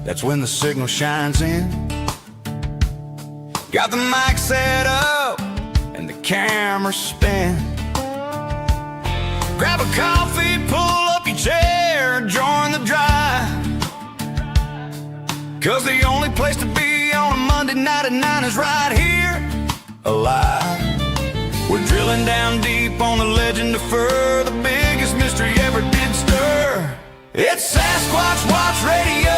That's when the signal shines in. Got the mic set up and the camera spin. Grab a coffee, pull up your chair, join the drive. 'Cause the only place to be on a Monday night at 9 is right here, alive. We're drilling down deep on the legend of fur, the biggest mystery ever did stir. It's Sasquatch Watch Radio.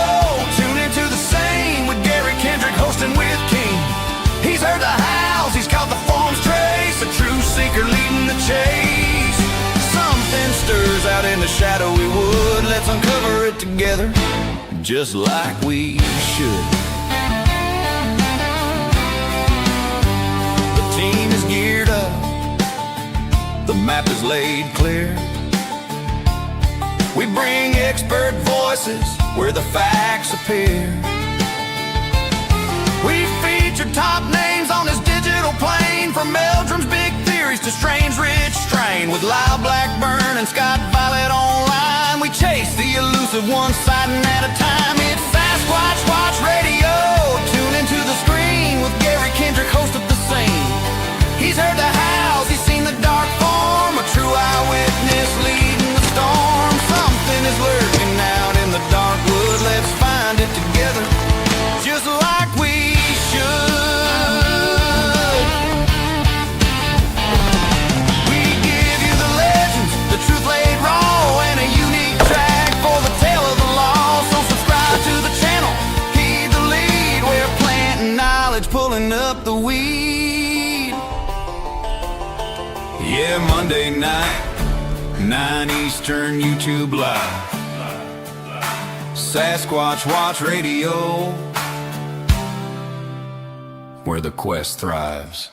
Tune into the same with Gary Kendrick hosting with King. He's heard the howls, he's caught the form's trace, a true seeker leading the chase. Something stirs out in the shadowy wood. Let's uncover it together, just like we should. The team is geared up, the map is laid clear. We bring expert voices where the facts appear. We feature top names on this digital plane, from Meldrum's big theories to Strange Rich Strain. With Lyle Blackburn and Scott Violet online, we chase the elusive one sighting at a time. It's Sasquatch Watch Radio. Tune into the screen with Gary Kendrick, host of the scene. He's heard the howls, he's seen the dark form, a true eyewitness leading the storm. Something is lurking out in the dark wood. Let's find it together, just like we should. We give you the legends, the truth laid raw, and a unique track for the tale of the law. So subscribe to the channel, heed the lead. We're planting knowledge, pulling up the weed. Yeah, Monday night, 9 Eastern, YouTube Live. Sasquatch Watch Radio, where the quest thrives.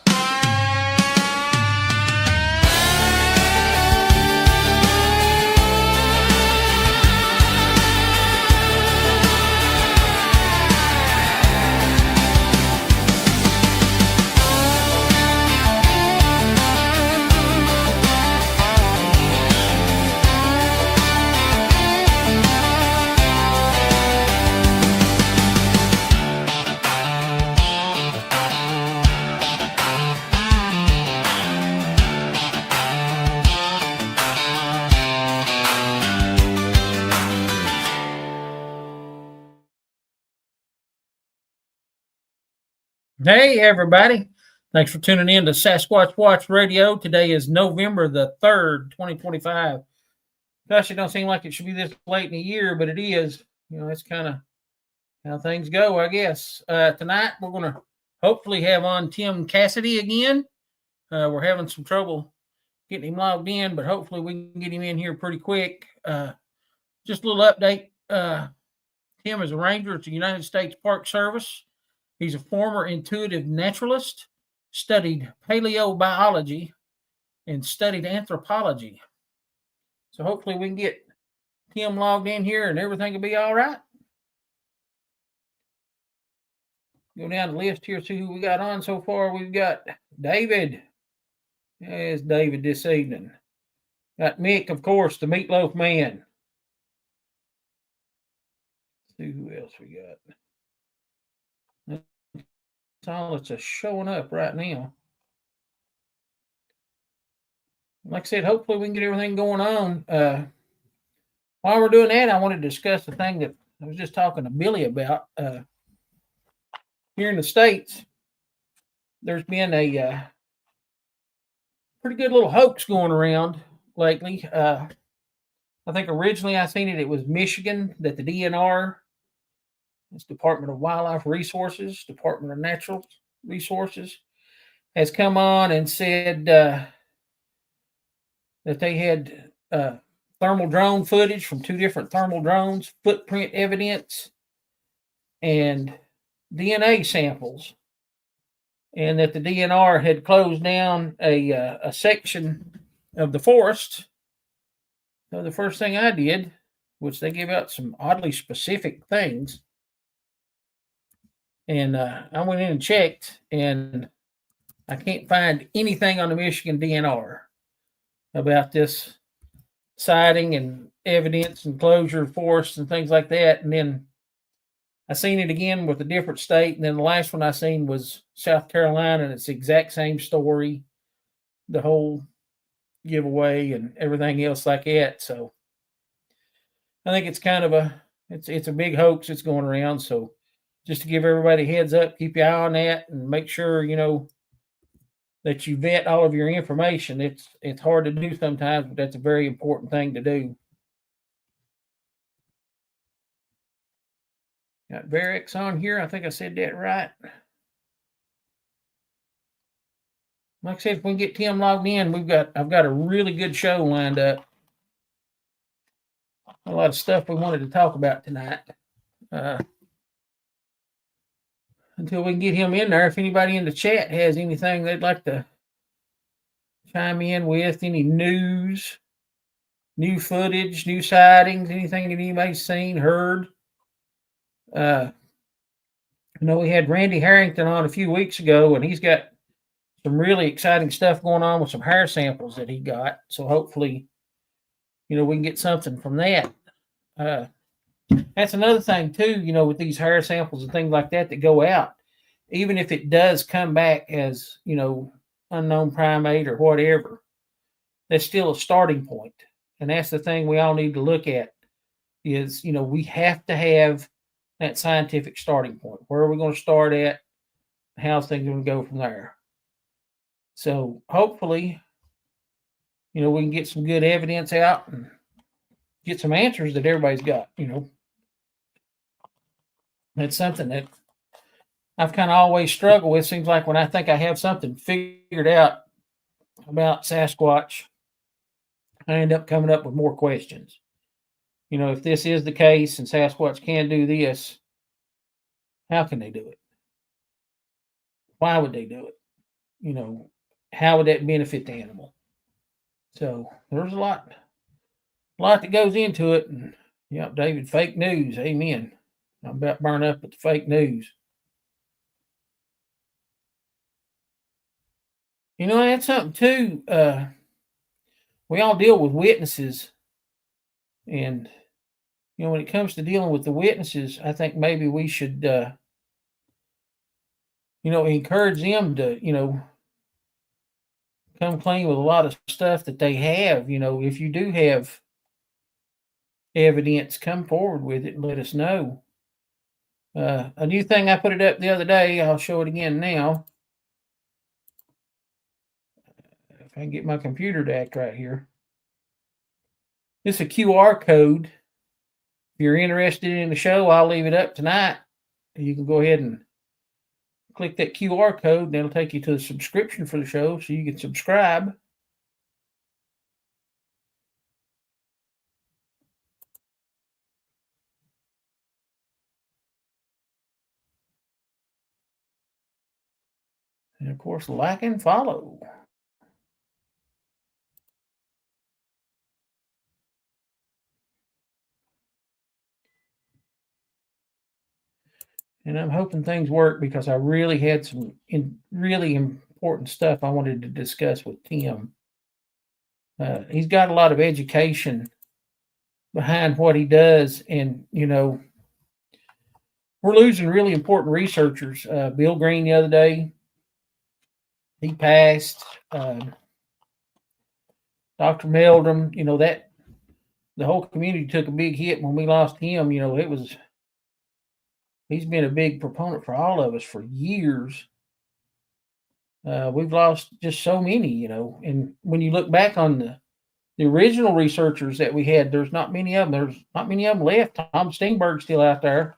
Hey, everybody. Thanks for tuning in to Sasquatch Watch Radio. Today is November the 3rd, 2025. Gosh, it don't seem like it should be this late in the year, but it is. You know, that's kind of how things go, I guess. Tonight, we're going to hopefully have on Tim Cassidy again. We're having some trouble getting him logged in, but hopefully we can get him in here pretty quick. Just a little update. Tim is a ranger at the United States Park Service. He's a former intuitive naturalist, studied paleobiology, and studied anthropology. So hopefully we can get Tim logged in here and everything will be all right. Go down the list here, see who we got on so far. We've got David. There's David this evening. Got Mick, of course, the Meatloaf Man. Let's see who else we got. That's all that's showing up right now. Like I said, hopefully we can get everything going on. While we're doing that, I want to discuss the thing that I was just talking to Billy about. Here in the States, there's been a pretty good little hoax going around lately. I think originally I seen it was Michigan, that the DNR, it's Department of Wildlife Resources, Department of Natural Resources, has come on and said that they had thermal drone footage from 2 different thermal drones, footprint evidence, and DNA samples, and that the DNR had closed down a section of the forest. So the first thing I did, which they give out some oddly specific things, and I went in and checked, and I can't find anything on the Michigan DNR about this sighting and evidence and closure of forests and things like that. And then I seen it again with a different state, and then the last one I seen was South Carolina, and it's the exact same story, the whole giveaway and everything else like that. So I think it's kind of it's a big hoax that's going around. So just to give everybody a heads up, keep your eye on that and make sure that you vet all of your information. It's hard to do sometimes, but that's a very important thing to do. Got Varix on here. I think I said that right. Like I said, if we can get Tim logged in, I've got a really good show lined up. A lot of stuff we wanted to talk about tonight. Until we can get him in there, if anybody in the chat has anything they'd like to chime in with, any news, new footage, new sightings, anything that anybody's seen, heard. I know we had Randy Harrington on a few weeks ago, and he's got some really exciting stuff going on with some hair samples that he got. So hopefully, we can get something from that. That's another thing too, with these hair samples and things like that go out, even if it does come back as, unknown primate or whatever, that's still a starting point. And that's the thing we all need to look at is, we have to have that scientific starting point. Where are we going to start at? How's things going to go from there? So hopefully, we can get some good evidence out and get some answers that everybody's got, That's something that I've kind of always struggled with. Seems like when I think I have something figured out about Sasquatch, I end up coming up with more questions. If this is the case and Sasquatch can do this, how can they do it? Why would they do it? How would that benefit the animal? So there's a lot that goes into it. And David, fake news. Amen. I'm about burned up with the fake news. That's something too. We all deal with witnesses, and when it comes to dealing with the witnesses, I think maybe we should, encourage them to, come clean with a lot of stuff that they have. If you do have evidence, come forward with it and let us know. A new thing, I put it up the other day. I'll show it again now. If I can get my computer to act right here. This is a QR code. If you're interested in the show, I'll leave it up tonight. You can go ahead and click that QR code, and it'll take you to the subscription for the show so you can subscribe. And of course, like and follow. And I'm hoping things work because I really had some really important stuff I wanted to discuss with Tim. He's got a lot of education behind what he does, and we're losing really important researchers. Bill Green the other day, he passed. Dr. Meldrum, that the whole community took a big hit when we lost him. He's been a big proponent for all of us for years. We've lost just so many, and when you look back on the original researchers that we had, there's not many of them. There's not many of them left. Tom Steenberg's still out there.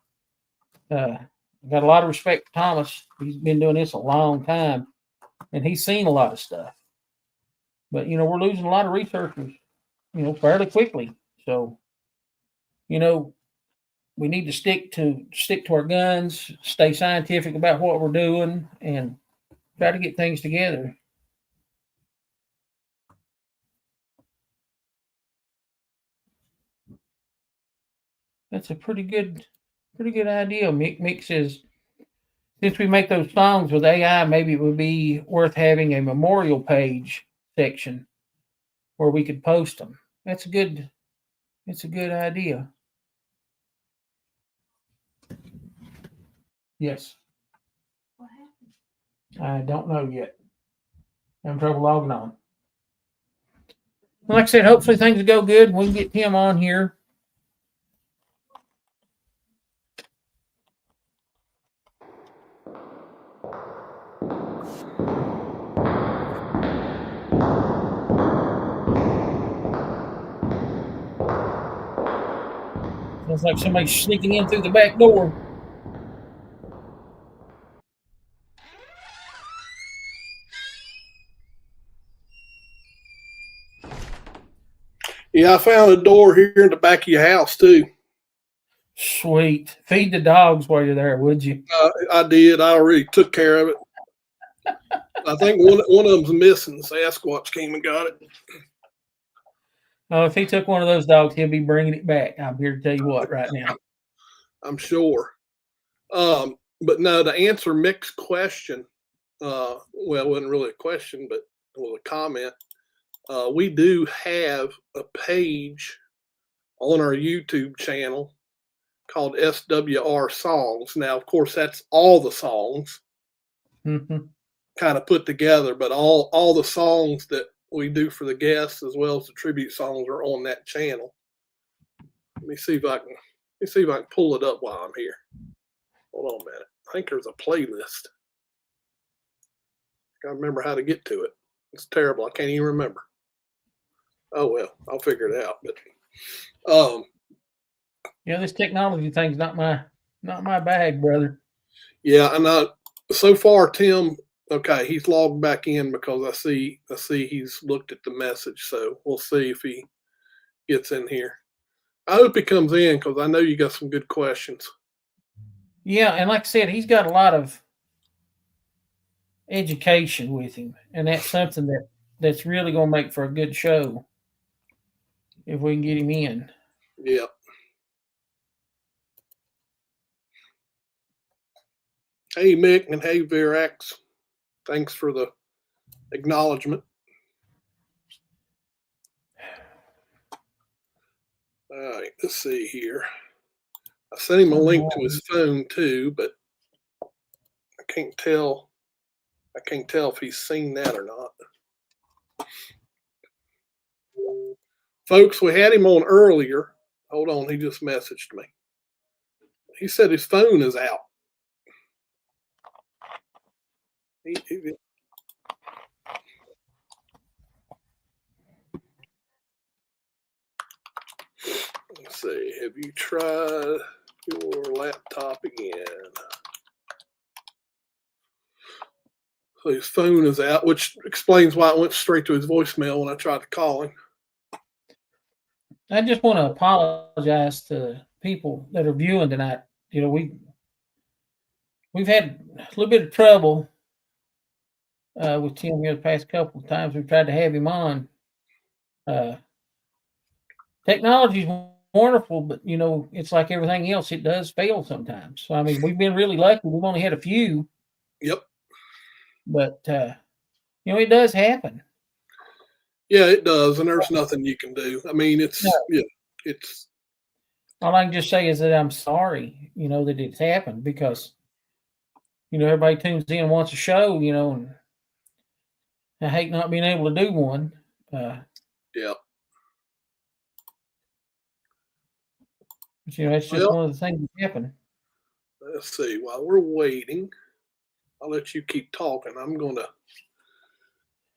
Got a lot of respect for Thomas. He's been doing this a long time, and he's seen a lot of stuff. But we're losing a lot of researchers, fairly quickly. So, we need to stick to our guns, stay scientific about what we're doing, and try to get things together. That's a pretty good idea. Mick says, since we make those songs with AI, maybe it would be worth having a memorial page section where we could post them. It's a good idea. Yes. I don't know yet. Having trouble logging on. Like I said, hopefully things will go good. We can get Tim on here. Looks like somebody's sneaking in through the back door. Yeah, I found a door here in the back of your house too. Sweet. Feed the dogs while you're there, would you? I did. I already took care of it. I think one of them's missing. Sasquatch came and got it. Oh, if he took one of those dogs, he'll be bringing it back. I'm here to tell you what right now. I'm sure. But no, to answer Mick's question, well, it wasn't really a question, but it was a comment. We do have a page on our YouTube channel called SWR Songs. Now, of course, that's all the songs kind of put together, but all the songs that we do for the guests as well as the tribute songs are on that channel. Let me see if I can pull it up while I'm here. Hold on a minute. I think there's a playlist. I gotta remember how to get to it. It's terrible. I can't even remember. Oh well, I'll figure it out. But yeah, this technology thing's not my bag, brother. Yeah, and so far, Tim. Okay, he's logged back in because I see he's looked at the message. So we'll see if he gets in here. I hope he comes in because I know you got some good questions. Yeah, and like I said, he's got a lot of education with him, and that's something that's really going to make for a good show if we can get him in. Yep. Hey, Mick, and hey, Verax. Thanks for the acknowledgement. All right, let's see here. I sent him a link to his phone too, but I can't tell if he's seen that or not. Folks, we had him on earlier. Hold on, he just messaged me. He said his phone is out. Let's see. Have you tried your laptop again? So his phone is out, which explains why it went straight to his voicemail when I tried to call him. I just want to apologize to people that are viewing tonight. You know, we've had a little bit of trouble with Tim here the past couple of times. We've tried to have him on. Technology's wonderful, but you know, it's like everything else; it does fail sometimes. So I mean, we've been really lucky. We've only had a few. Yep. But you know, it does happen. Yeah, it does, and there's nothing you can do. I mean, it's all I can just say is that I'm sorry, you know, that it's happened because, you know, everybody tunes in and wants a show, you know, and I hate not being able to do one. Yeah. But, you know, it's just one of the things that happen. Let's see. While we're waiting, I'll let you keep talking. I'm going to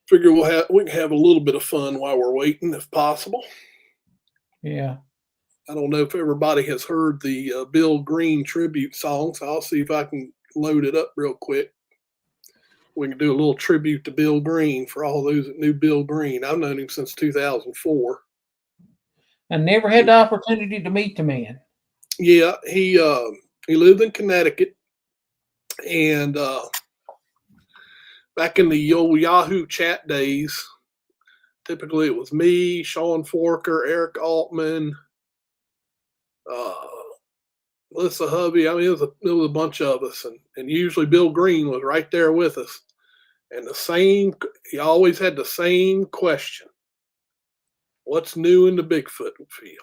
figure we can have a little bit of fun while we're waiting, if possible. Yeah. I don't know if everybody has heard the Bill Green tribute song, so I'll see if I can load it up real quick. We can do a little tribute to Bill Green for all those that knew Bill Green. I've known him since 2004. I never had the opportunity to meet the man. Yeah, he lived in Connecticut, and back in the old Yahoo chat days, typically it was me, Sean Forker, Eric Altman, Melissa Hubby. I mean, it was a bunch of us, and usually Bill Green was right there with us. And he always had the same question. What's new in the Bigfoot field?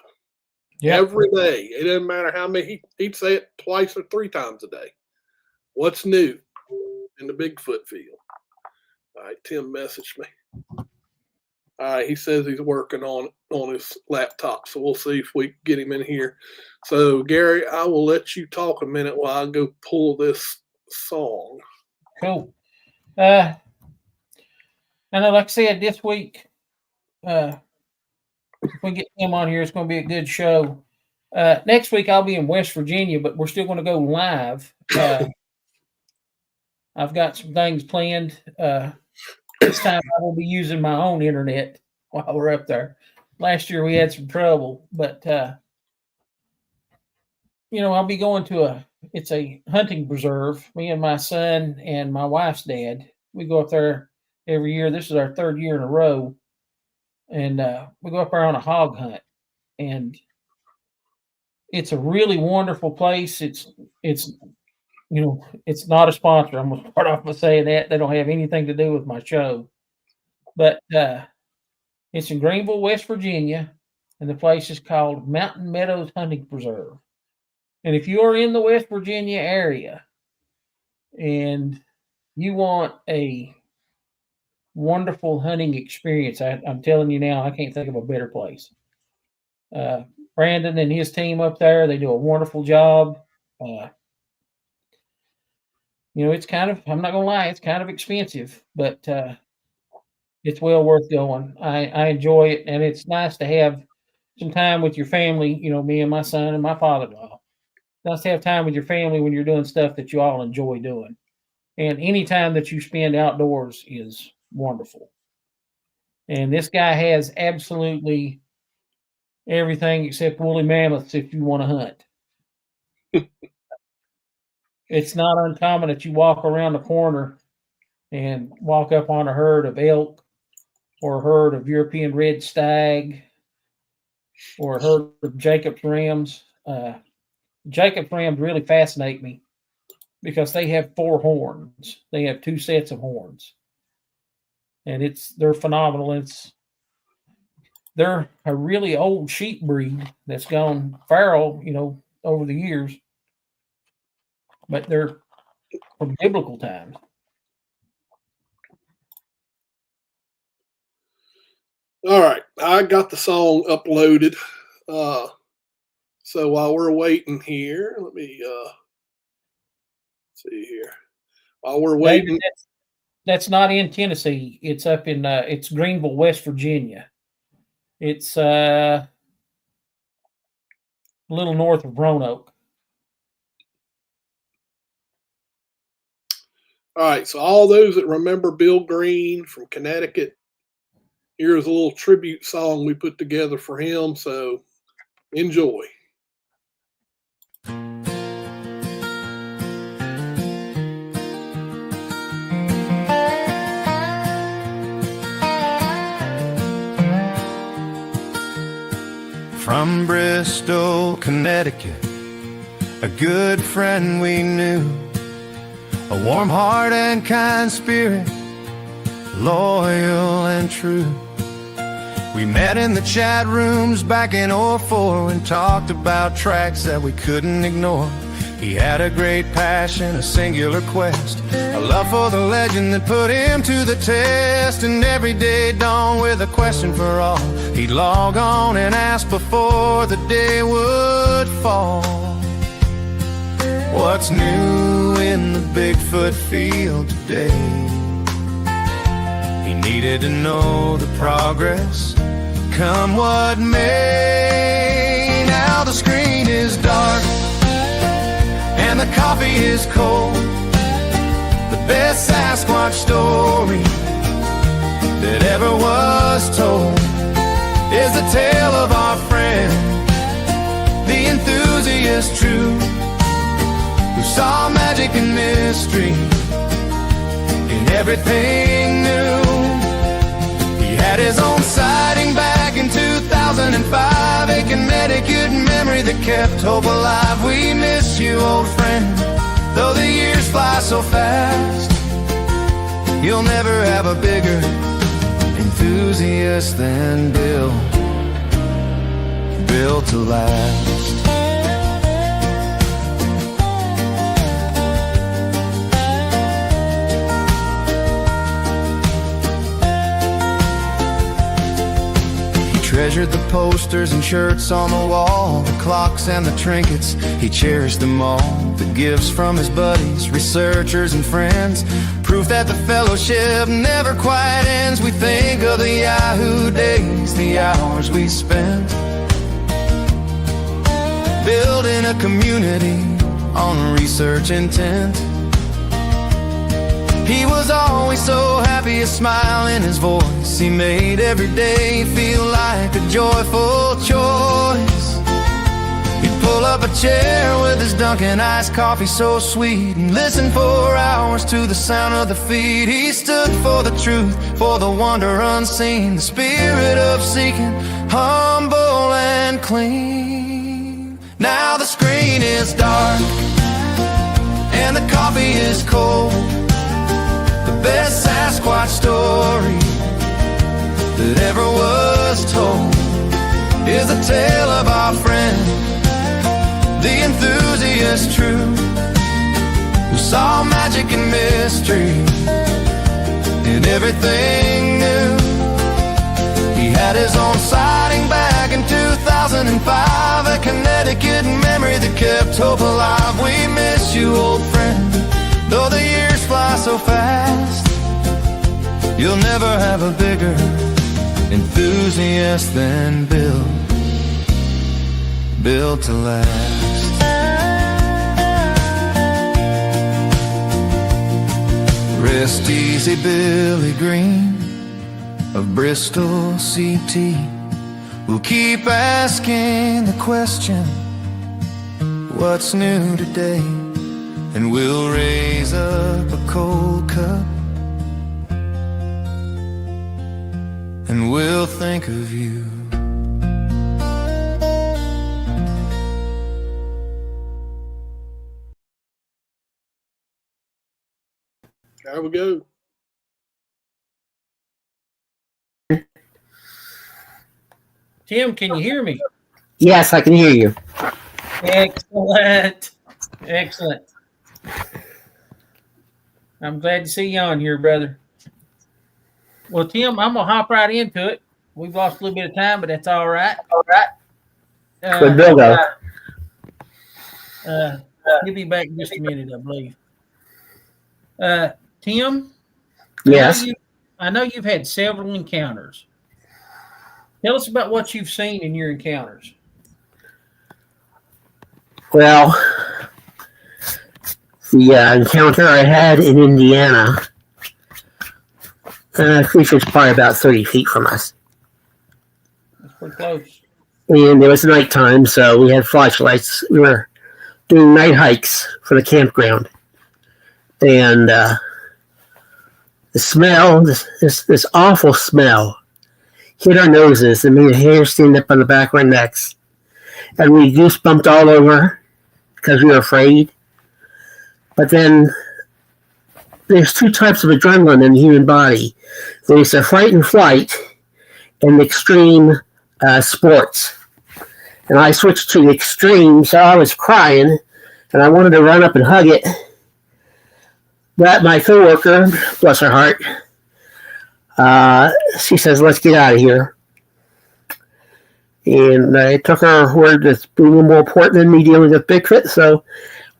Yep. Every day. It didn't matter how many, he'd say it twice or three times a day. What's new in the Bigfoot field? All right, Tim messaged me. All right, he says he's working on his laptop, so we'll see if we can get him in here. So, Gary, I will let you talk a minute while I go pull this song. Cool. I know, like I said, this week, if we get him on here, it's going to be a good show. Next week, I'll be in West Virginia, but we're still going to go live. I've got some things planned. This time I will be using my own internet while we're up there. Last year we had some trouble, but I'll be going to it's a hunting preserve. Me and my son and my wife's dad, we go up there every year. This is our third year in a row, and we go up there on a hog hunt, and it's a really wonderful place. It's it's not a sponsor. I'm going to start off by saying that. They don't have anything to do with my show. But it's in Greenville, West Virginia, and the place is called Mountain Meadows Hunting Preserve. And if you are in the West Virginia area and you want a wonderful hunting experience, I'm telling you now, I can't think of a better place. Brandon and his team up there, they do a wonderful job. It's kind of, I'm not going to lie, it's kind of expensive, but it's well worth going. I enjoy it, and it's nice to have some time with your family, me and my son and my father-in-law. Nice to have time with your family when you're doing stuff that you all enjoy doing. And any time that you spend outdoors is wonderful. And this guy has absolutely everything except woolly mammoths if you want to hunt. It's not uncommon that you walk around the corner and walk up on a herd of elk or a herd of European red stag or a herd of Jacob's rams. Jacob's rams really fascinate me because they have 4 horns. They have 2 sets of horns. And they're phenomenal. They're a really old sheep breed that's gone feral, over the years. But they're from biblical times. All right, I got the song uploaded. So while we're waiting here, let me see here. While we're waiting, David, that's not in Tennessee. It's up in it's Greenville, West Virginia. It's a little north of Roanoke. All right, so all those that remember Bill Green from Connecticut, here's a little tribute song we put together for him, so enjoy. From Bristol, Connecticut, a good friend we knew, a warm heart and kind spirit, loyal and true. We met in the chat rooms back in '04 and talked about tracks that we couldn't ignore. He had a great passion, a singular quest, a love for the legend that put him to the test. And every day dawned with a question for all. He'd log on and ask before the day would fall. What's new in the Bigfoot field today? He needed to know the progress, come what may. Now the screen is dark and the coffee is cold. The best Sasquatch story that ever was told is the tale of our friend, the enthusiast true, who saw magic and mystery in everything new. He had his own sighting back in 2005, a Connecticut memory that kept hope alive. We miss you, old friend, though the years fly so fast. You'll never have a bigger enthusiast than Bill, built to last. treasured the posters and shirts on the wall, the clocks and the trinkets, he cherished them all. The gifts from his buddies, researchers and friends, proof that the fellowship never quite ends. We think of the Yahoo days, the hours we spent building a community on research intent. He was always so happy, a smile in his voice. He made every day feel like a joyful choice. He'd pull up a chair with his Dunkin' iced coffee so sweet and listen for hours to the sound of the feet. He stood for the truth, for the wonder unseen, the spirit of seeking, humble and clean. Now the screen is dark and the coffee is cold. The best Sasquatch story that ever was told is the tale of our friend, the enthusiast true, who saw magic and mystery in everything new. He had his own sighting back in 2005, a Connecticut memory that kept hope alive. We miss you, old friend, though the years fly so fast. You'll never have a bigger enthusiast than Bill, built to last. Rest easy, Billy Green of Bristol CT. We'll keep asking the question, what's new today? And we'll raise up a cold cup and we'll think of you. There we go. Tim, can you hear me? Yes, I can hear you. Excellent. Excellent. I'm glad to see you on here, brother. Well, Tim, I'm going to hop right into it. We've lost a little bit of time, but that's all right. All right. Good Bill go. He'll be back in just a minute, I believe. Tim? Yes. I know you've had several encounters. Tell us about what you've seen in your encounters. Well, the encounter I had in Indiana, creature's probably about 30 feet from us. That's pretty close. And it was nighttime, so we had flashlights. We were doing night hikes for the campground. And the smell, this awful smell, hit our noses and made the hair stand up on the back of our necks. And we goosebumped all over because we were afraid. But then there's two types of adrenaline in the human body. There's the fight and flight and extreme sports. And I switched to the extreme, so I was crying and I wanted to run up and hug it. But my coworker, bless her heart, she says, let's get out of here. And I took her word as being more important than me dealing with Bigfoot, so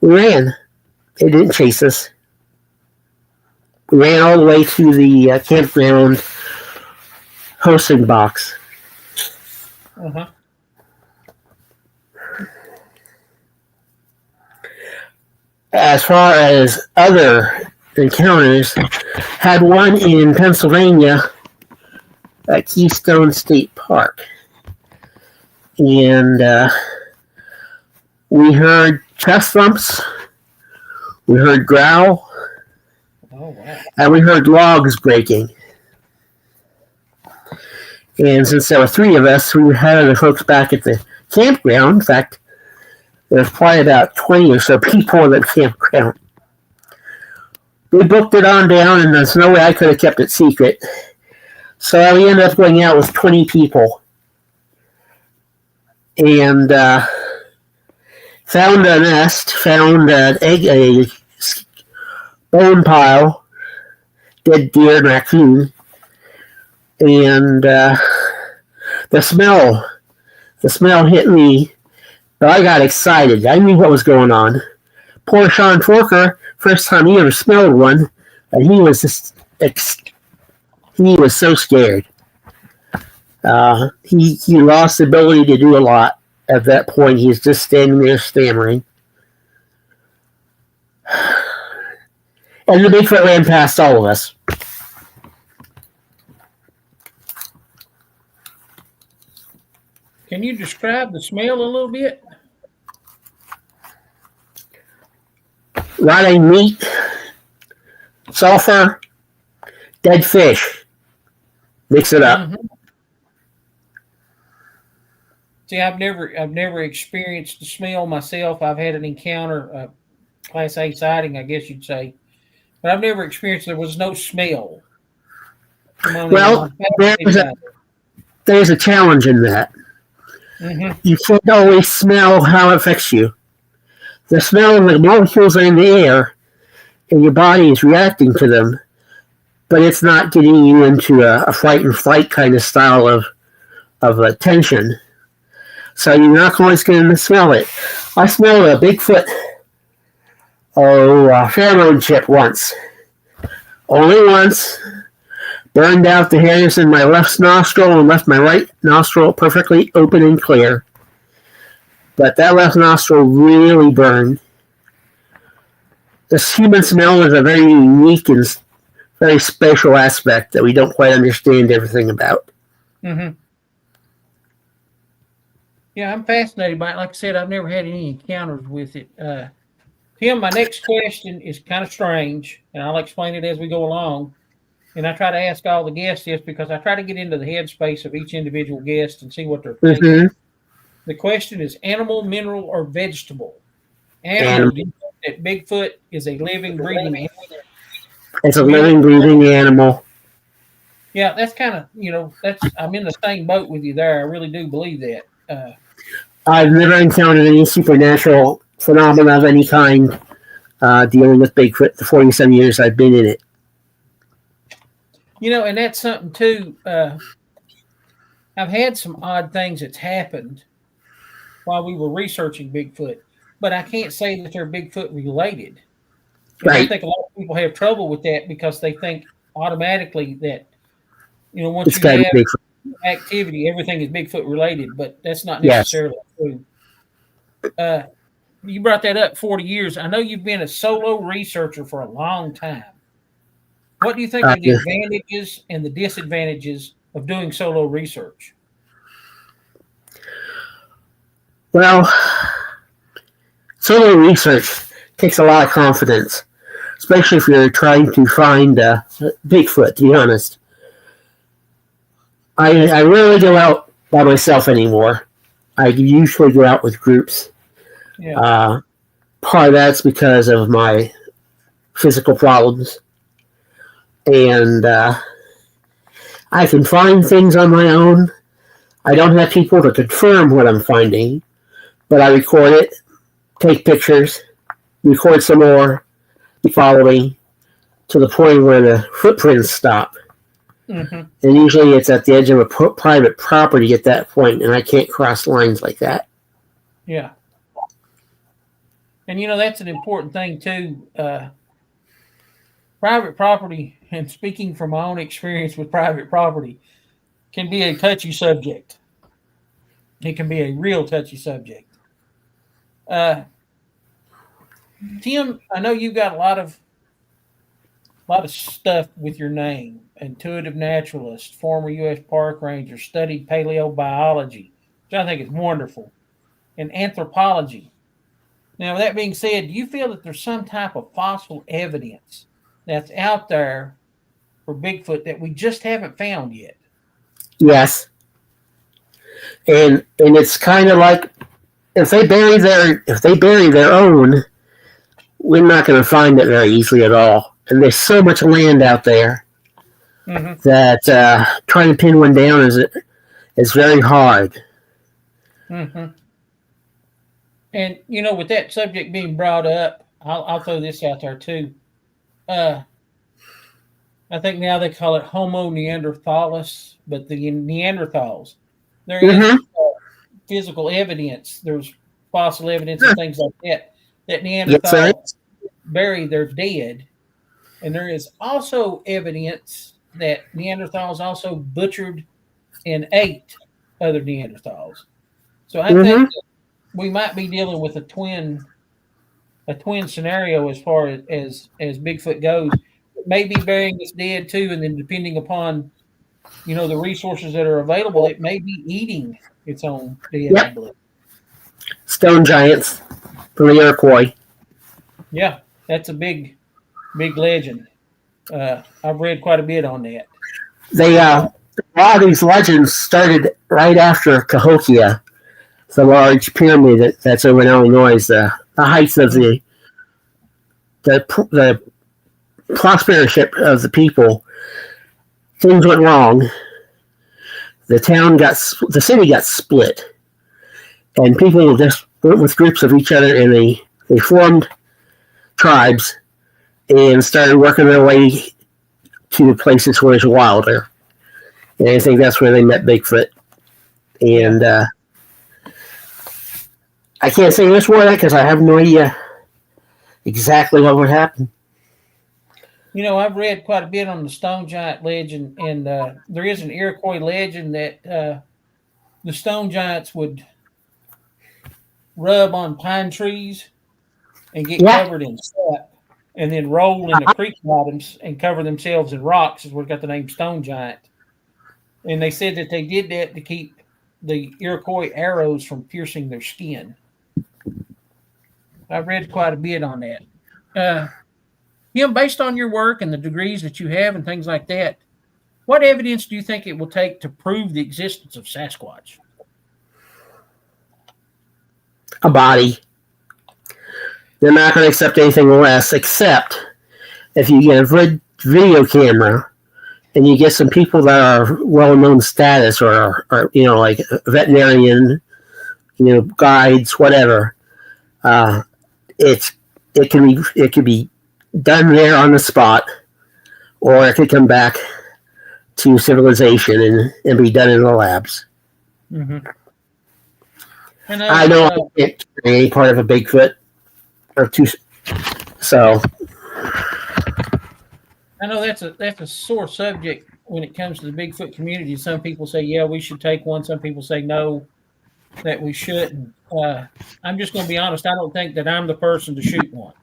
we ran. They didn't chase us. We ran all the way to the campground hosting box. Uh-huh. As far as other encounters, had one in Pennsylvania at Keystone State Park. And we heard chest thumps, we heard growl, and we heard logs breaking. And since there were three of us, we had other folks back at the campground. In fact, there's probably about 20 or so people in the campground. We booked it on down, and there's no way I could have kept it secret. So we ended up going out with 20 people. And found a nest, found an egg, a bone pile, dead deer and raccoon. And the smell hit me. But I got excited. I knew what was going on. Poor Sean Forker, first time he ever smelled one, and he was he was so scared. He lost the ability to do a lot at that point. He's just standing there stammering. And the Bigfoot ran past all of us. Can you describe the smell a little bit? Rotting meat, sulfur, dead fish. Mix it up. Mm-hmm. See, I've never experienced the smell myself. I've had an encounter, Class A sighting, I guess you'd say, but I've never experienced there was no smell. Well, there's a challenge in that. Mm-hmm. You can't always smell how it affects you. The smell of the molecules are in the air, and your body is reacting to them, but it's not getting you into a fight and flight kind of style of tension. So you're not always going to smell it. I smelled a Bigfoot pheromone chip once. Only once. Burned out the hairs in my left nostril and left my right nostril perfectly open and clear. But that left nostril really burned. This human smell is a very unique and very special aspect that we don't quite understand everything about. Mm-hmm. Yeah, I'm fascinated by it. Like I said, I've never had any encounters with it. Tim, my next question is kind of strange, and I'll explain it as we go along. And I try to ask all the guests this because I try to get into the headspace of each individual guest and see what they're thinking. Mm-hmm. The question is animal, mineral, or vegetable? Animal. Do you think that Bigfoot is a living, breathing animal? It's a living, breathing animal. Yeah, that's kind of, I'm in the same boat with you there. I really do believe that. I've never encountered any supernatural phenomena of any kind dealing with Bigfoot the 47 years I've been in it. And that's something too. I've had some odd things that's happened while we were researching Bigfoot, but I can't say that they're Bigfoot related. Right. I think a lot of people have trouble with that because they think automatically that, once It's you have Bigfoot activity, everything is Bigfoot related, but that's not necessarily true. You brought that up 40 years. I know you've been a solo researcher for a long time. What do you think are the advantages and the disadvantages of doing solo research? Well, solo research takes a lot of confidence, especially if you're trying to find Bigfoot, to be honest. I rarely go out by myself anymore. I usually go out with groups. Yeah. Part of that's because of my physical problems. And I can find things on my own. I don't have people to confirm what I'm finding, but I record it, take pictures, record some more, the following, to the point where the footprints stop. Mm-hmm. And usually it's at the edge of a private property at that point, and I can't cross lines like that. Yeah. And, that's an important thing, too. Private property, and speaking from my own experience with private property, can be a touchy subject. It can be a real touchy subject. Tim, I know you've got a lot of stuff with your name. Intuitive naturalist, former U.S. park ranger, studied paleobiology, which I think is wonderful, and anthropology. Now, that being said, do you feel that there's some type of fossil evidence that's out there for Bigfoot that we just haven't found yet? Yes. And it's kind of like if they bury their own, we're not going to find it very easily at all. And there's so much land out there that trying to pin one down is very hard. Mm-hmm. And with that subject being brought up, I'll throw this out there too. I think now they call it Homo neanderthalis, but the Neanderthals. there is physical evidence. There's fossil evidence and things like that Yes, sir. Neanderthals bury their dead, and there is also evidence that Neanderthals also butchered and ate other Neanderthals. So I think that we might be dealing with a twin scenario as far as Bigfoot goes. It may be burying its dead too, and then depending upon the resources that are available, it may be eating its own dead. I believe. Stone giants from the Iroquois. Yeah, that's a big legend. I've read quite a bit on that. A lot of these legends started right after Cahokia, the large pyramid that's over in Illinois. The heights of the prosperity of the people. Things went wrong. The city got split, and people just went with groups of each other, and they formed tribes and started working their way to places where it's wilder. And I think that's where they met Bigfoot. And I can't say much more of that because I have no idea exactly what would happen. I've read quite a bit on the stone giant legend, and there is an Iroquois legend that the stone giants would rub on pine trees and get covered in sap, and then roll in the creek bottoms and cover themselves in rocks, is where it got the name stone giant. And they said that they did that to keep the Iroquois arrows from piercing their skin. I've read quite a bit on that. Based on your work and the degrees that you have and things like that, what evidence do you think it will take to prove the existence of Sasquatch? A body. They're not going to accept anything less, except if you get a video camera and you get some people that are well-known status or like veterinarian, guides, whatever. It could be done there on the spot, or it could come back to civilization and be done in the labs. Mm-hmm. And I know I can't carry any part of a Bigfoot or two, so I know that's a sore subject when it comes to the Bigfoot community. Some people say, yeah, we should take one. Some people say no, that we shouldn't. I'm just going to be honest. I don't think that I'm the person to shoot one.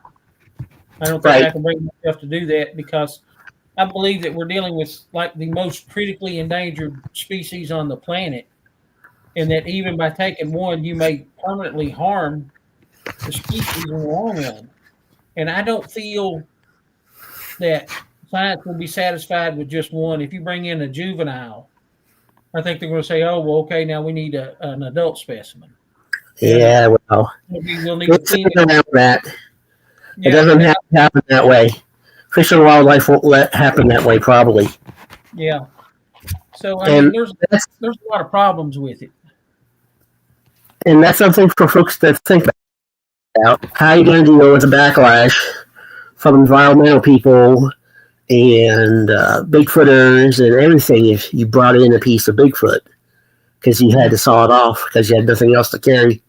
I don't think I can bring myself to do that, because I believe that we're dealing with like the most critically endangered species on the planet, and that even by taking one, you may permanently harm the species in the long run. And I don't feel that science will be satisfied with just one. If you bring in a juvenile, I think they're going to say, oh, well, okay, now we need an adult specimen. Yeah, well, we'll need to see around that. It doesn't have to happen that way. Fish and Wildlife won't let it happen that way, probably. Yeah. So I mean, there's a lot of problems with it. And that's something for folks to think about. How are you going to deal with the backlash from environmental people and Bigfooters and everything if you brought in a piece of Bigfoot because you had to saw it off because you had nothing else to carry?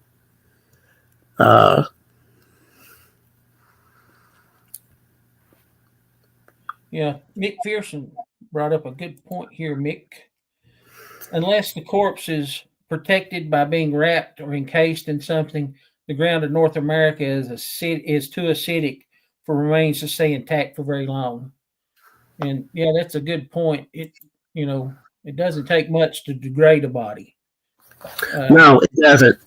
Yeah, Mick Pearson brought up a good point here, Mick. Unless the corpse is protected by being wrapped or encased in something, the ground of North America is too acidic for remains to stay intact for very long. And yeah, that's a good point. It doesn't take much to degrade a body. No, it doesn't.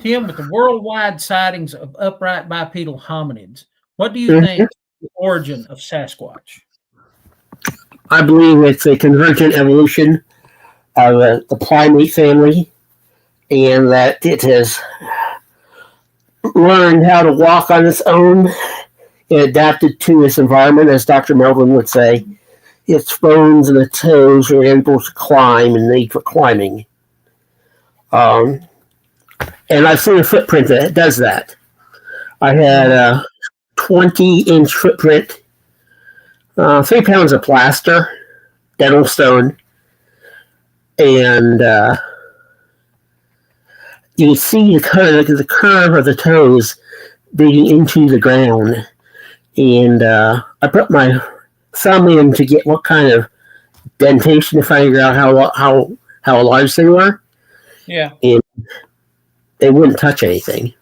Tim, with the worldwide sightings of upright bipedal hominids, what do you think is the origin of Sasquatch? I believe it's a convergent evolution of the primate family, and that it has learned how to walk on its own and adapted to its environment, as Dr. Melvin would say. Its bones and its toes are able to climb and made for climbing. And I've seen a footprint that does that. I had a 20-inch footprint, 3 pounds of plaster, dental stone, and you can see the curve of the toes digging into the ground. And I put my thumb in to get what kind of dentation to figure out how large they were. Yeah. And they wouldn't touch anything.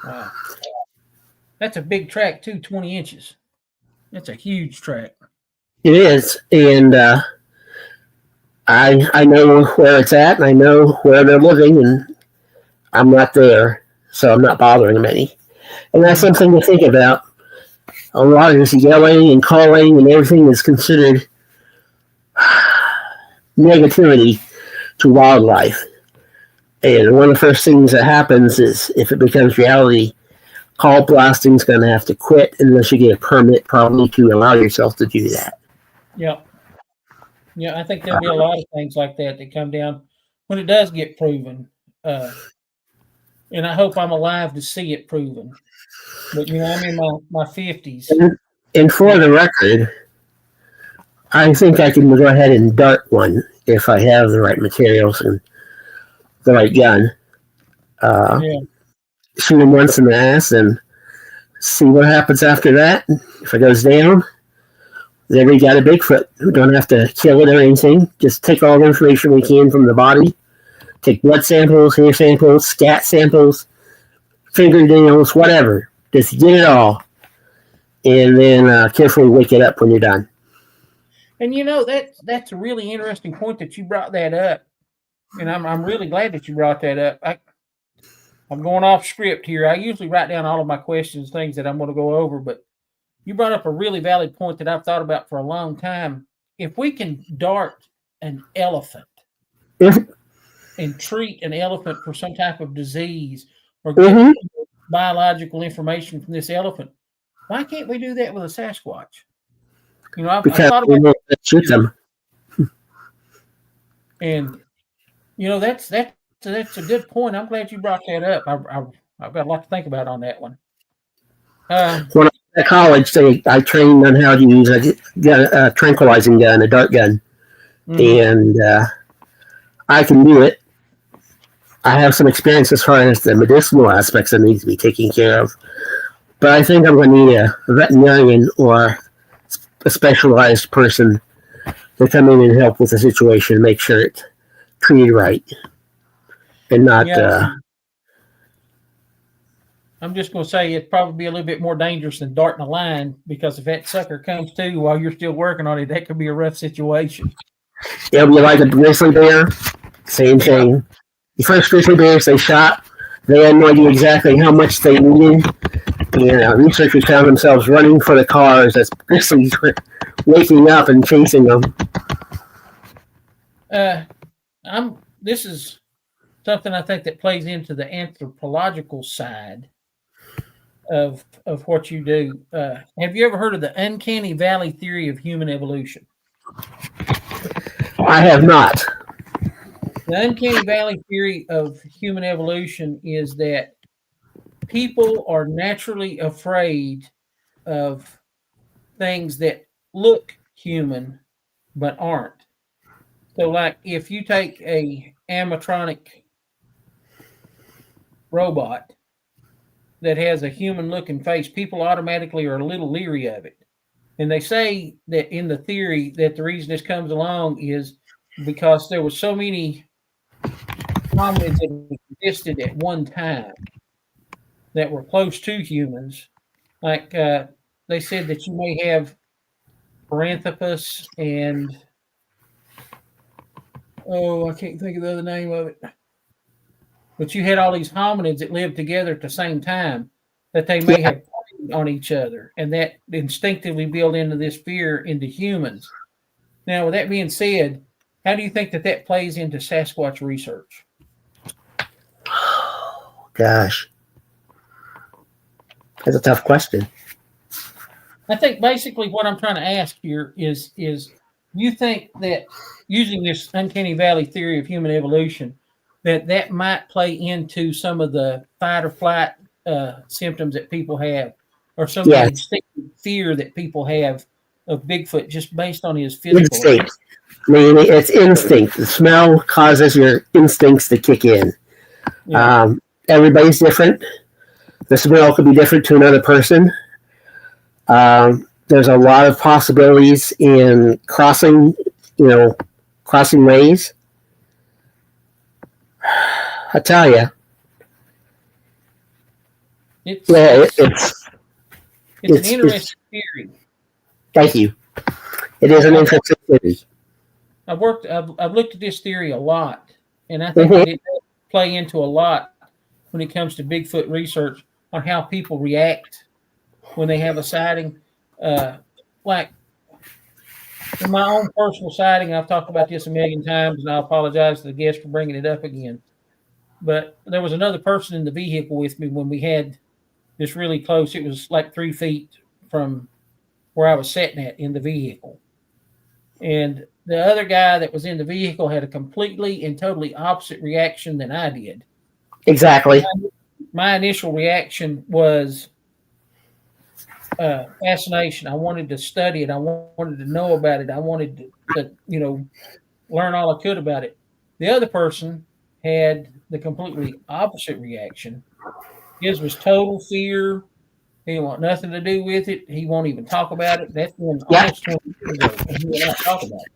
Wow. That's a big track too, 20 inches. That's a huge track. It is. And I know where it's at, and I know where they're living, and I'm not there, so I'm not bothering them any. And that's something to think about. A lot of this yelling and calling and everything is considered negativity to wildlife. And one of the first things that happens is if it becomes reality, call blasting is going to have to quit unless you get a permit probably to allow yourself to do that. Yeah. Yeah, I think there'll be a lot of things like that come down when it does get proven. And I hope I'm alive to see it proven. But, I'm in my 50s. And for the record, I think I can go ahead and dart one if I have the right materials and the right gun. Shoot him once in the ass and see what happens after that. If it goes down, then we got a Bigfoot. We don't have to kill it or anything. Just take all the information we can from the body. Take blood samples, hair samples, scat samples, fingernails, whatever. Just get it all. And then carefully wake it up when you're done. And that's a really interesting point that you brought that up. And I'm really glad that you brought that up. I'm going off script here. I usually write down all of my questions, things that I'm going to go over, but you brought up a really valid point that I've thought about for a long time. If we can dart an elephant and treat an elephant for some type of disease or get biological information from this elephant, why can't we do that with a Sasquatch? I've thought about that. Shoot them. And that's a good point. I'm glad you brought that up. I've got a lot to think about on that one. When I was at college, I trained on how to use a tranquilizing gun, a dart gun, and I can do it. I have some experience as far as the medicinal aspects that need to be taken care of, but I think I'm going to need a veterinarian or a specialized person to come in and help with the situation and make sure it's treated right and not. I'm just going to say it'd probably be a little bit more dangerous than darting a line, because if that sucker comes to while you're still working on it, that could be a rough situation. It'll be like a grizzly bear. Same thing. The first grizzly bears they shot, they had no idea exactly how much they needed. And researchers found themselves running for the cars as grizzlies were waking up and chasing them. This is something I think that plays into the anthropological side of what you do. Have you ever heard of the uncanny valley theory of human evolution? I have not. The uncanny valley theory of human evolution is that people are naturally afraid of things that look human but aren't. So, like, if you take a animatronic robot that has a human-looking face, people automatically are a little leery of it. And they say that in the theory that the reason this comes along is because there were so many hominids that existed at one time that were close to humans. Like they said that you may have Paranthropus and I can't think of the other name of it. But you had all these hominids that lived together at the same time, that they may have preyed on each other, and that instinctively built into this fear into humans. Now, with that being said, how do you think that plays into Sasquatch research? Gosh. That's a tough question. I think basically what I'm trying to ask here is you think that using this uncanny valley theory of human evolution, that might play into some of the fight or flight symptoms that people have, or some of the instinctive fear that people have of Bigfoot just based on his physical. I mean, it's instinct. The smell causes your instincts to kick in. Yeah. Everybody's different. The smell could be different to another person. There's a lot of possibilities in crossing ways. I tell you. It's It's an interesting theory. Thank you. It is an interesting theory. I've looked at this theory a lot, and I think it does play into a lot when it comes to Bigfoot research on how people react when they have a sighting. Like in my own personal sighting, I've talked about this a million times, and I apologize to the guest for bringing it up again. But there was another person in the vehicle with me when we had this really close. It was like 3 feet from where I was sitting at in the vehicle. And the other guy that was in the vehicle had a completely and totally opposite reaction than I did. Exactly. My initial reaction was fascination. I wanted to study it. I wanted to know about it. I wanted to learn all I could about it. The other person had the completely opposite reaction. His was total fear. He didn't want nothing to do with it. He won't even talk about it. That's when almost 20 years ago, and he will not talk about it.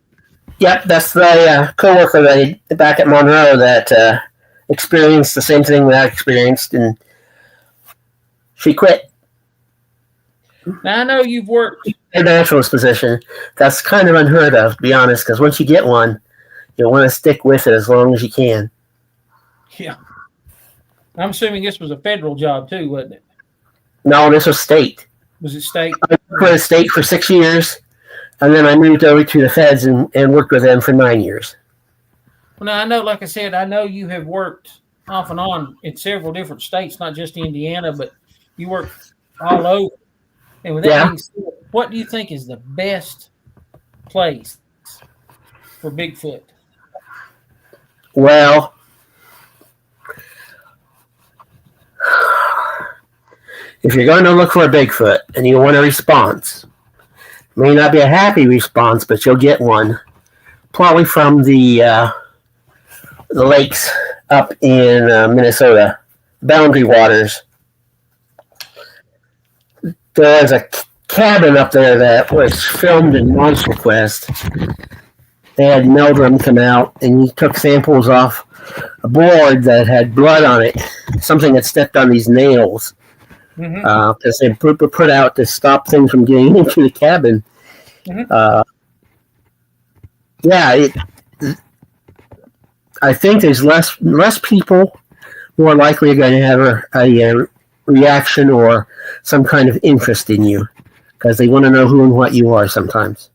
Yep, that's the coworker back at Monroe that experienced the same thing that I experienced, and she quit. Now, I know you've worked in a naturalist position. That's kind of unheard of, to be honest, because once you get one, you'll want to stick with it as long as you can. Yeah. I'm assuming this was a federal job too, wasn't it? No, this was state. Was it state? I worked for the state for 6 years, and then I moved over to the feds and worked with them for 9 years. Well, now, I know, like I said, I know you have worked off and on in several different states, not just Indiana, but you worked all over. And with that being said, what do you think is the best place for Bigfoot? Well, if you're going to look for a Bigfoot and you want a response, it may not be a happy response, but you'll get one, probably from the lakes up in Minnesota, Boundary Waters. There's a cabin up there that was filmed in Monster Quest. They had Meldrum come out, and he took samples off a board that had blood on it, something that stepped on these nails. Because they put out to stop things from getting into the cabin. I think there's less people more likely are going to have a reaction or some kind of interest in you because they want to know who and what you are sometimes.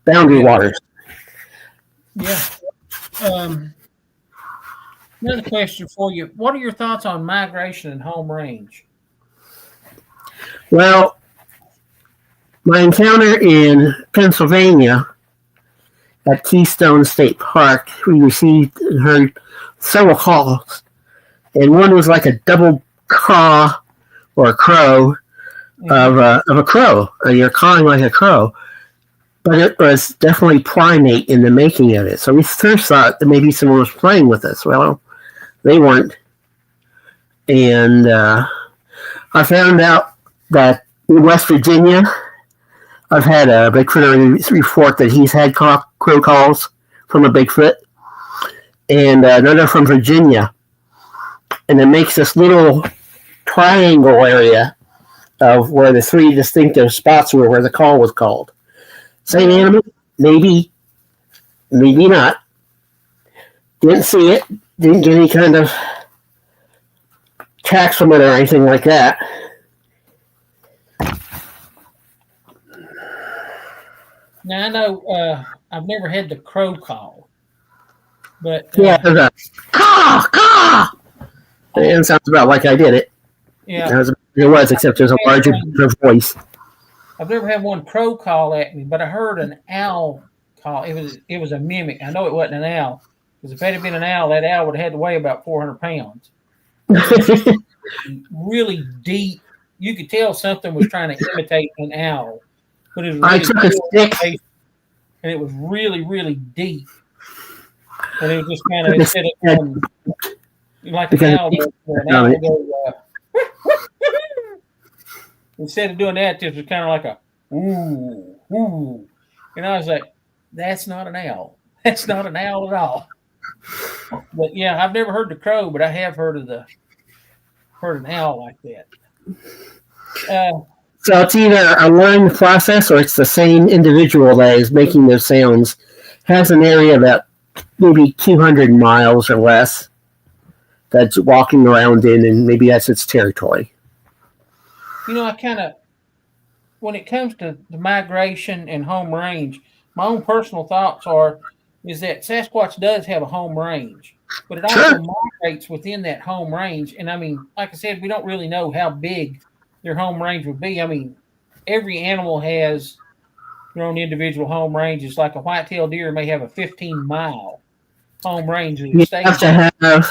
Boundary Waters. Yeah. Another question for you. What are your thoughts on migration and home range? Well, my encounter in Pennsylvania at Keystone State Park, we heard several calls, and one was like a double caw or a crow of a crow. You're cawing like a crow, but it was definitely primate in the making of it. So we first thought that maybe someone was playing with us. Well, they weren't, and I found out that in West Virginia, I've had a Bigfooter report that he's had crow calls from a Bigfoot, and another from Virginia. And it makes this little triangle area of where the three distinctive spots were where the call was called. Same animal? Maybe. Maybe not. Didn't see it. Didn't get any kind of tracks from it or anything like that. Now, I know I've never had the crow call, but yeah, there's a caw, caw. It sounds about like I did it. Yeah, it was, except there's a larger voice. I've never had one crow call at me, but I heard an owl call. It was a mimic. I know it wasn't an owl because if it had been an owl, that owl would have had to weigh about 400 pounds. Really deep. You could tell something was trying to imitate an owl. But it was really I took a stick. and it was really, really deep. And it was just kind of instead of going like an owl, would go, instead of doing that, it was kind of like a ooh, ooh. And I was like, that's not an owl. That's not an owl at all. But yeah, I've never heard the crow, but I have heard an owl like that. So it's either a learned process or it's the same individual that is making those sounds. Has an area that maybe 200 miles or less that's walking around in, and maybe that's its territory. When it comes to the migration and home range, my own personal thoughts is that Sasquatch does have a home range, but it also migrates within that home range. And I mean, like I said, we don't really know how big their home range would be. I mean, every animal has their own individual home ranges. Like a white-tailed deer may have a 15-mile home range. You have to have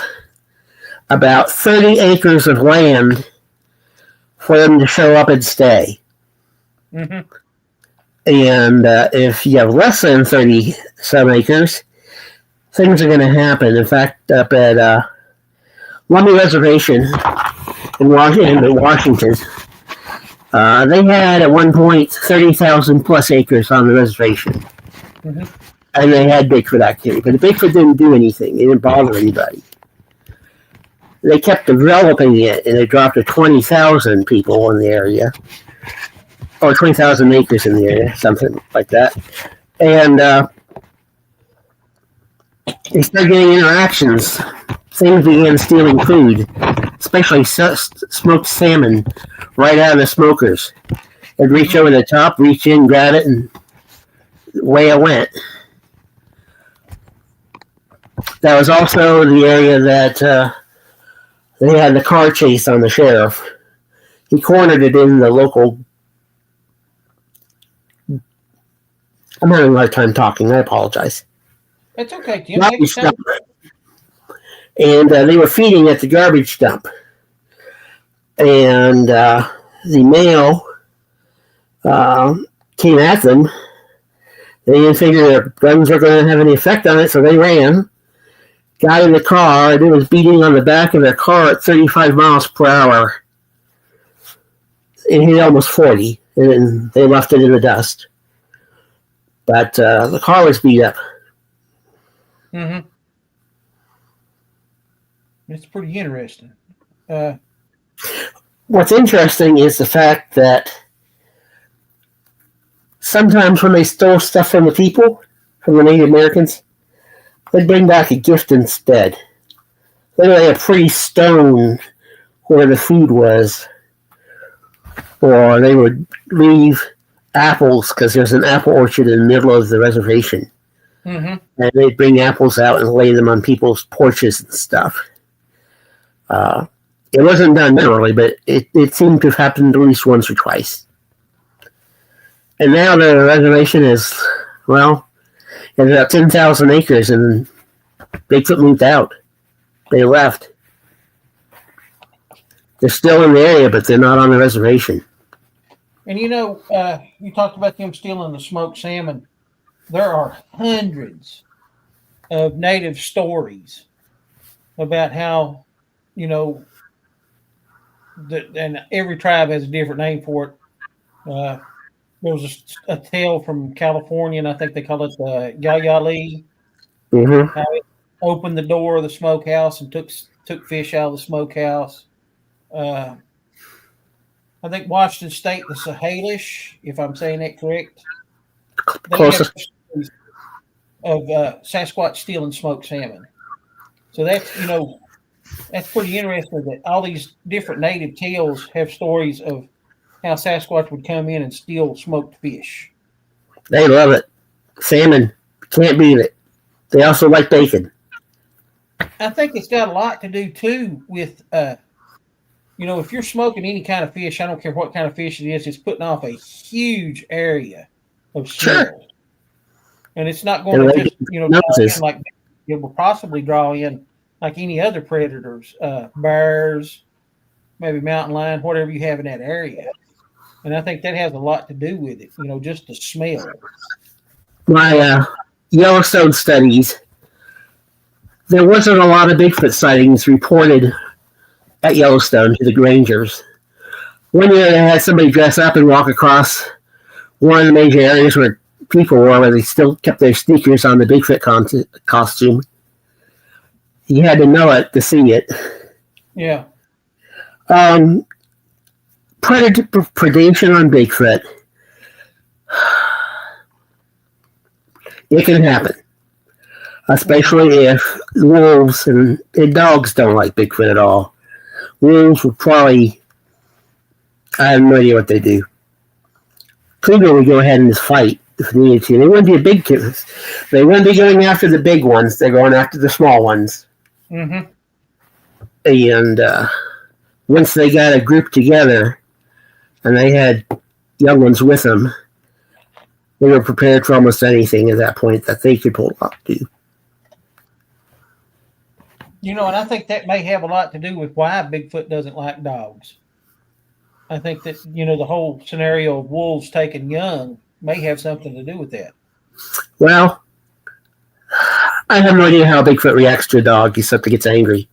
about 30 acres of land for them to show up and stay. Mm-hmm. And if you have less than 30 some acres, things are going to happen. In fact, up at Lummi Reservation in Washington, they had at one point 30,000 plus acres on the reservation. Mm-hmm. And they had Bigfoot activity. But the Bigfoot didn't do anything. It didn't bother anybody. They kept developing it, and it dropped to 20,000 people in the area. Or 20,000 acres in the area, something like that. And they started getting interactions. Things began stealing food, especially smoked salmon right out of the smokers. They'd reach over the top, reach in, grab it, and away it went. That was also the area that they had the car chase on the sheriff. He cornered it in the local... I'm having a hard time talking. I apologize. That's okay, Tim. Garbage dump. And they were feeding at the garbage dump. And the male came at them. They didn't figure their guns were going to have any effect on it, so they ran. Got in the car, and it was beating on the back of their car at 35 miles per hour. It hit almost 40, and they left it in the dust. But the car was beat up. Mm-hmm. It's pretty interesting. What's interesting is the fact that sometimes when they stole stuff from the people, from the Native Americans, they'd bring back a gift instead. They'd lay a pretty stone where the food was. Or they would leave apples, because there's an apple orchard in the middle of the reservation. Mm-hmm. And they'd bring apples out and lay them on people's porches and stuff. It wasn't done generally, but it seemed to have happened at least once or twice. And now the reservation is, well, it's about 10,000 acres, and Bigfoot moved out. They left. They're still in the area, but they're not on the reservation. And you talked about them stealing the smoked salmon. There are hundreds of native stories about how, and every tribe has a different name for it. There was a tale from California, and I think they call it the Yayali. Mm-hmm. How it opened the door of the smokehouse and took fish out of the smokehouse. I think Washington State, the Sahalish, if I'm saying that correct. Closest. Of Sasquatch stealing smoked salmon. So that's pretty interesting that all these different native tales have stories of how Sasquatch would come in and steal smoked fish. They love it. Salmon. Can't beat it. They also like bacon. I think it's got a lot to do, too, with, if you're smoking any kind of fish, I don't care what kind of fish it is, it's putting off a huge area of smell. Sure. And it's not going to just, draw in like it will possibly draw in like any other predators, bears, maybe mountain lion, whatever you have in that area. And I think that has a lot to do with it, just the smell. my Yellowstone studies, there wasn't a lot of Bigfoot sightings reported at Yellowstone to the rangers. One year they had somebody dress up and walk across one of the major areas where people were, where they still kept their sneakers on the Bigfoot costume. You had to know it to see it. Yeah. Predation on Bigfoot. It can happen. Especially if wolves and dogs don't like Bigfoot at all. Wolves would probably, I have no idea what they do. Cougar would go ahead and just fight if they needed to. They wouldn't be a big kid. They wouldn't be going after the big ones. They're going after the small ones. Mm-hmm. And once they got a group together and they had young ones with them, they were prepared for almost anything at that point that they could pull off to. You know, and I think that may have a lot to do with why Bigfoot doesn't like dogs. I think that, you know, the whole scenario of wolves taking young may have something to do with that. Well, I have no idea how Bigfoot reacts to a dog except he gets angry.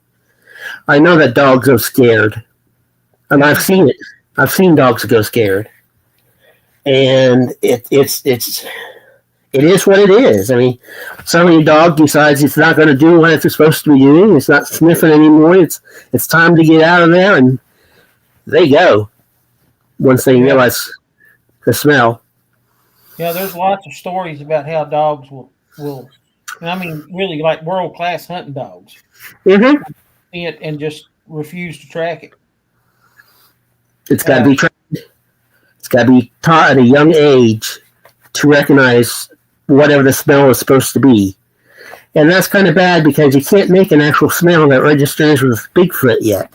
I know that dogs are scared. And I've seen it. I've seen dogs go scared. And it is what it is. I mean, suddenly a dog decides it's not going to do what it's supposed to be doing. It's not sniffing anymore. It's time to get out of there, and they go once they realize the smell. Yeah, there's lots of stories about how dogs will and I mean, really like world-class hunting dogs. Mm-hmm. See it and just refuse to track it. It's got to be trained. It's got to be taught at a young age to recognize whatever the smell is supposed to be. And that's kind of bad because you can't make an actual smell that registers with Bigfoot yet.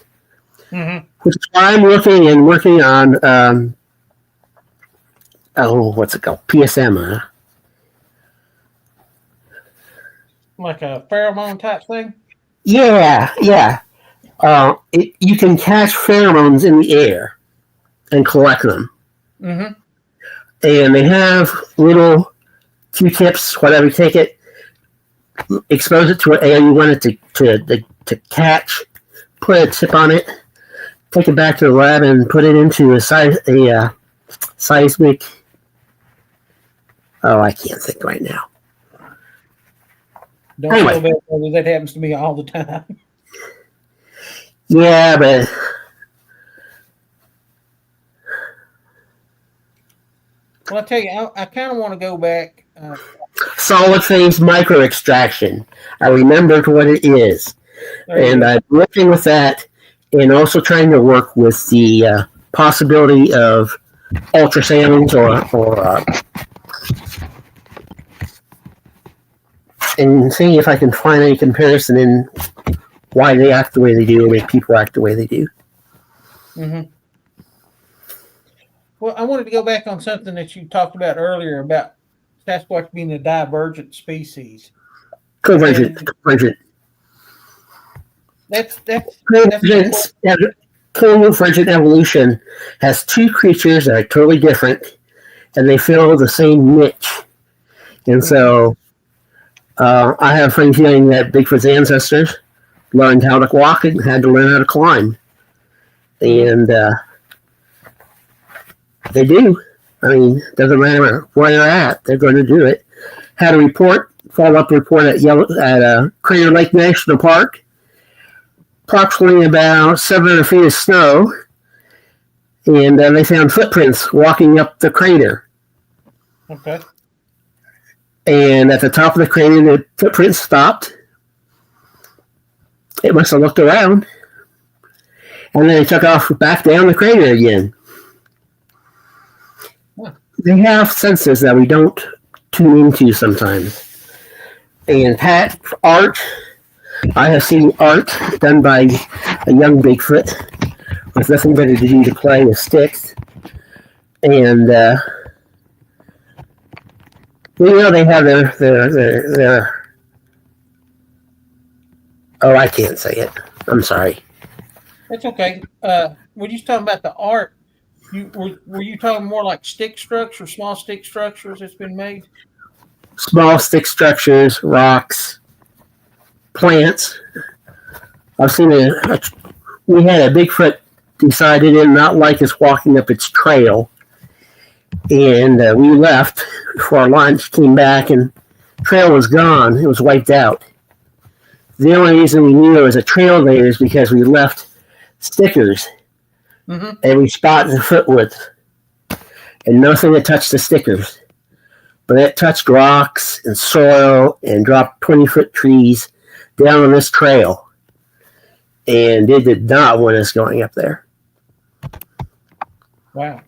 Mm-hmm. Which is why I'm working on, what's it called? PSM, huh? Like a pheromone type thing? Yeah. You can catch pheromones in the air and collect them. Mm-hmm. And they have little Q-tips, whatever, you take it, expose it to an area you want it to catch, put a tip on it, take it back to the lab and put it into a seismic, I can't think right now. Don't feel bad, brother. That happens to me all the time. Yeah, but well, I tell you, I kind of want to go back. Solid phase micro extraction. I remembered what it is. And I'm working with that and also trying to work with the possibility of ultrasounds or and seeing if I can find any comparison in why they act the way they do or make people act the way they do. Mm-hmm. Well, I wanted to go back on something that you talked about earlier about Sasquatch being a divergent species. Convergent. That's Convergent evolution has two creatures that are totally different, and they fill the same niche. And so I have friends feeling that Bigfoot's ancestors learned how to walk and had to learn how to climb. And they do. I mean, doesn't matter where they're at, they're going to do it. Had a follow-up report at Crater Lake National Park. Approximately about 700 feet of snow. And they found footprints walking up the crater. okay. And at the top of the crater, the footprints stopped. It must have looked around. And then it took off back down the crater again. Huh. They have senses that we don't tune into sometimes. And art, I have seen art done by a young Bigfoot with nothing better to do to play with sticks. And they have their I can't say it. I'm sorry. That's okay. When you talking about the art, were you talking more like stick structures, small stick structures that's been made? small stick structures, rocks, plants. I've seen we had a Bigfoot decide it did not like us walking up its trail. And we left for lunch, came back, and the trail was gone. It was wiped out. The only reason we knew there was a trail there is because we left stickers every spot in the foot width. And nothing had touched the stickers. But it touched rocks and soil and dropped 20-foot trees down on this trail. And it did not want us going up there. Wow.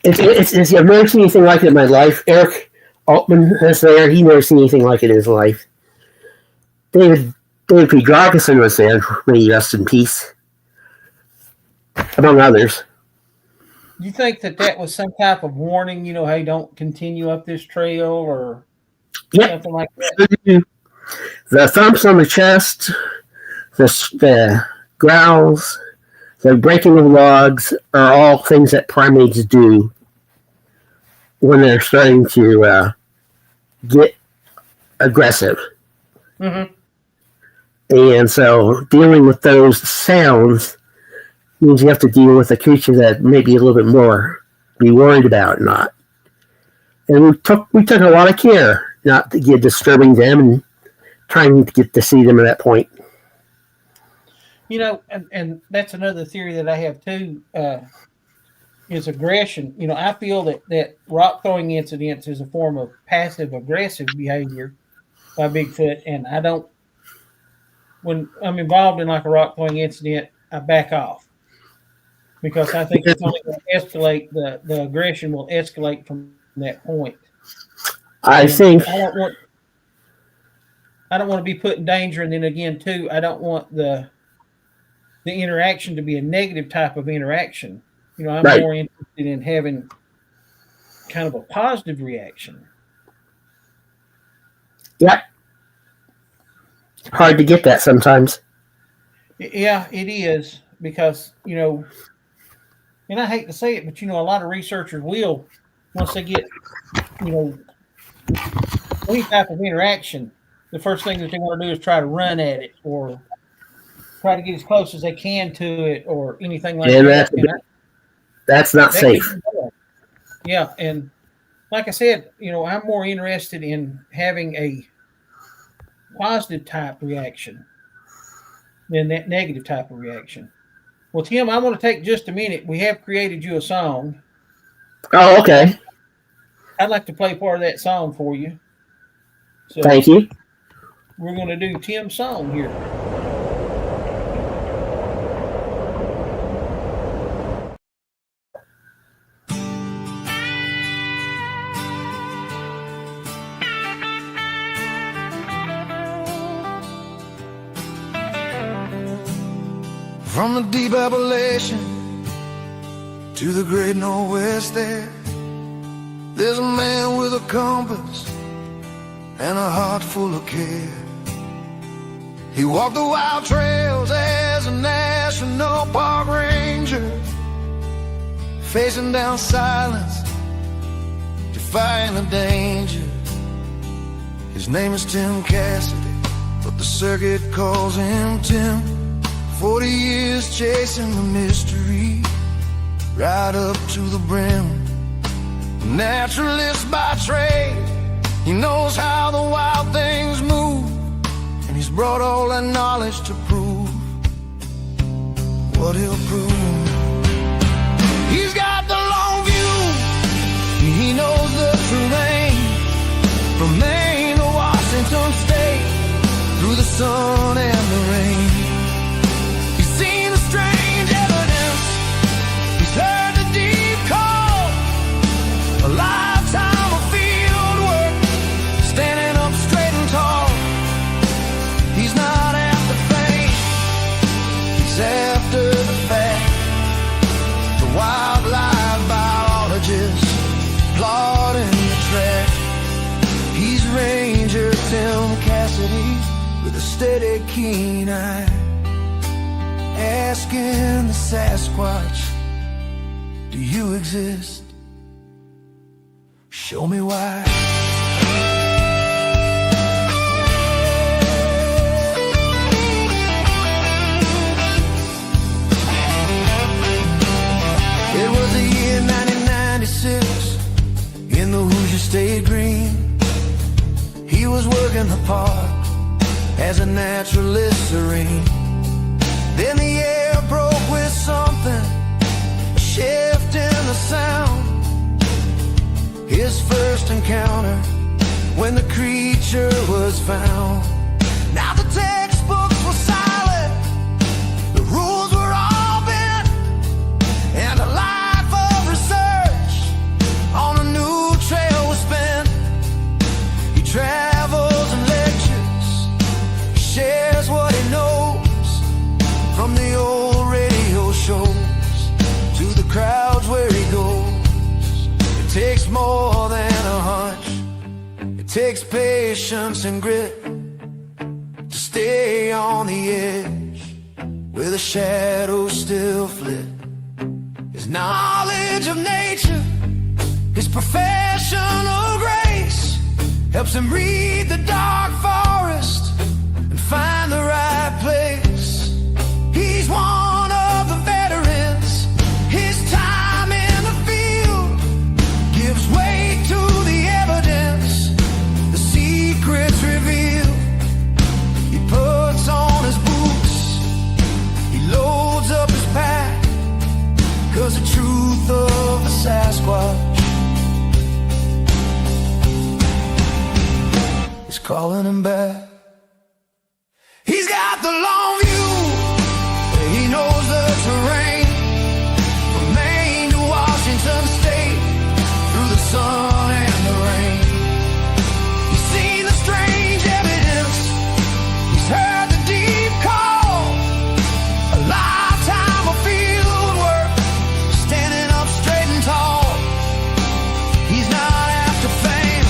I've never seen anything like it in my life. Eric Altman is there. He never seen anything like it in his life. David P. Gargison was there. May he rest in peace. Among others. You think that was some type of warning, hey, don't continue up this trail or something like that? The thumps on the chest, the growls, the breaking of logs are all things that primates do when they're starting to get aggressive. And so dealing with those sounds means you have to deal with a creature that maybe a little bit more be worried about, not. And we took a lot of care not to get disturbing them and trying to get to see them at that point. And that's another theory that I have too, is aggression. I feel that rock throwing incidents is a form of passive aggressive behavior by Bigfoot, and when I'm involved in like a rock throwing incident, I back off because I think it's only going to escalate. The aggression will escalate from that point. I don't want to be put in danger, and then again too, I don't want the interaction to be a negative type of interaction. I'm more interested in having kind of a positive reaction. Yeah. Hard to get that sometimes. Yeah, it is because, and I hate to say it, but, a lot of researchers will, once they get, any type of interaction, the first thing that they want to do is try to run at it or try to get as close as they can to it or anything like that. That's not safe. Yeah, and like I said, I'm more interested in having a positive type reaction than that negative type of reaction. Well, Tim, I want to take just a minute. We have created you a song. Oh, okay. I'd like to play part of that song for you. So thank you. We're going to do Tim's song here. From the deep Appalachian to the great Northwest there's a man with a compass and a heart full of care. He walked the wild trails as a national park ranger, facing down silence, defying the danger. His name is Tim Cassidy, but the circuit calls him Tim. 40 years chasing the mystery, right up to the brim. Naturalist by trade, he knows how the wild things move, and he's brought all that knowledge to prove what he'll prove. He's got the long view, he knows the terrain, from Maine to Washington State, through the sun and the rain. Seen the strange evidence, he's heard the deep call, a lifetime of field work, standing up straight and tall. He's not after fame, he's after the fact. The wildlife biologist, plotting the track. He's Ranger Tim Cassidy with a steady, keen eye, asking the Sasquatch, do you exist? Show me why. park as a naturalist serene. Then the air broke with something, a shift in the sound. His first encounter when the creature was found. Now the textbooks were silent, the rules were all bent, and a life of research on a new trail was spent. He travels and lectures, shares what he knows, from the old radio shows to the crowds where he goes. It takes more than a hunch, it takes patience and grit to stay on the edge where the shadows still flit. His knowledge of nature, his professional grace, helps him read the dark forest and find the right place. He's one of the veterans. His time in the field gives way to the evidence, the secrets revealed. He puts on his boots, he loads up his pack, 'cause the truth of a Sasquatch is calling him back. He's got the long view, he knows the terrain, from Maine to Washington State, through the sun and the rain. He's seen the strange evidence, he's heard the deep call, a lifetime of field work, standing up straight and tall. He's not after fame,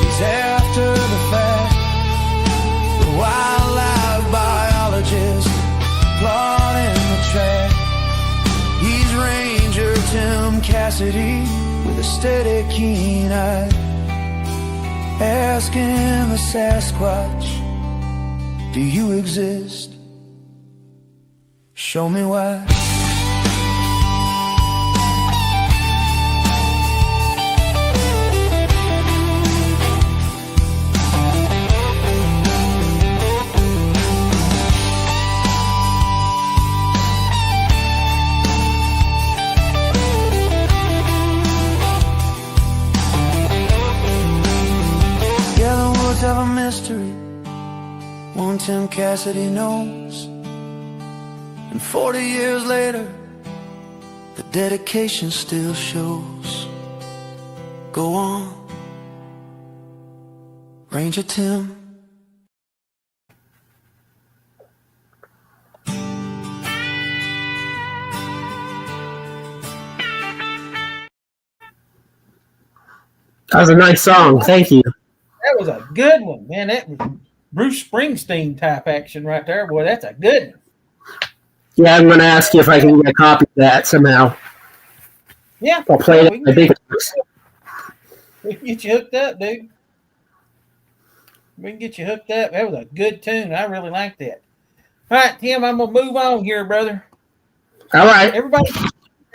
he's after the fact. The wildlife biologist plotting the track. He's Ranger Tim Cassidy with a steady keen eye, asking the Sasquatch, do you exist? Show me why. Of a mystery, one Tim Cassidy knows, and 40 years later the dedication still shows. Go on, Ranger Tim. That was a nice song. Thank you. That was a good one, man. That was Bruce Springsteen type action right there. Boy, that's a good one. Yeah, I'm going to ask you if I can get a copy of that somehow. Yeah. I'll play it. We can get you hooked up, dude. We can get you hooked up. That was a good tune. I really like that. All right, Tim, I'm going to move on here, brother. All right.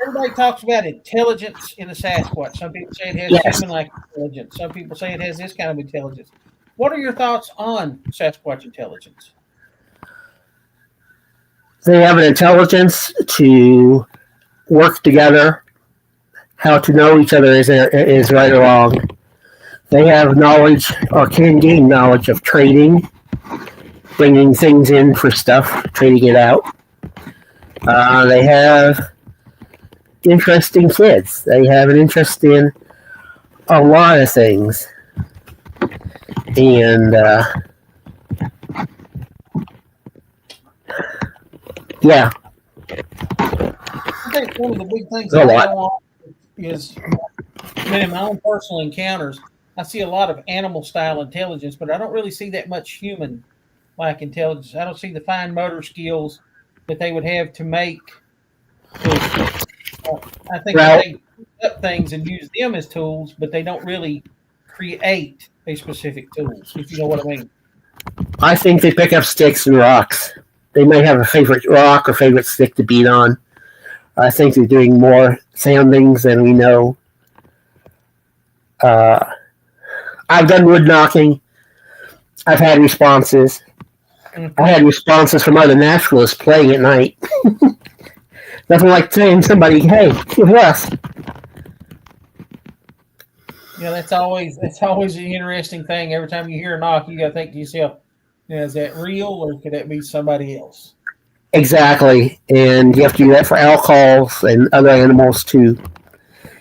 Everybody talks about intelligence in the Sasquatch. Some people say it has human-like intelligence. Some people say it has this kind of intelligence. What are your thoughts on Sasquatch intelligence? They have an intelligence to work together. How to know each other is right or wrong. They have knowledge, or can gain knowledge, of trading, bringing things in for stuff, trading it out. They have interesting kids. They have an interest in a lot of things. And yeah. I think one of the big things that I know is, in my own personal encounters, I see a lot of animal style intelligence, but I don't really see that much human like intelligence. I don't see the fine motor skills that they would have to make. I think they pick up things and use them as tools, but they don't really create a specific tool, if you know what I mean. I think they pick up sticks and rocks. They may have a favorite rock or favorite stick to beat on. I think they're doing more soundings than we know. I've done wood knocking. I've had responses. I had responses from other naturalists playing at night. Nothing like saying to somebody, "Hey, it's us." Yeah, that's always an interesting thing. Every time you hear a knock, you got to think to yourself, is that real or could that be somebody else? Exactly, and you have to do that for owls and other animals too.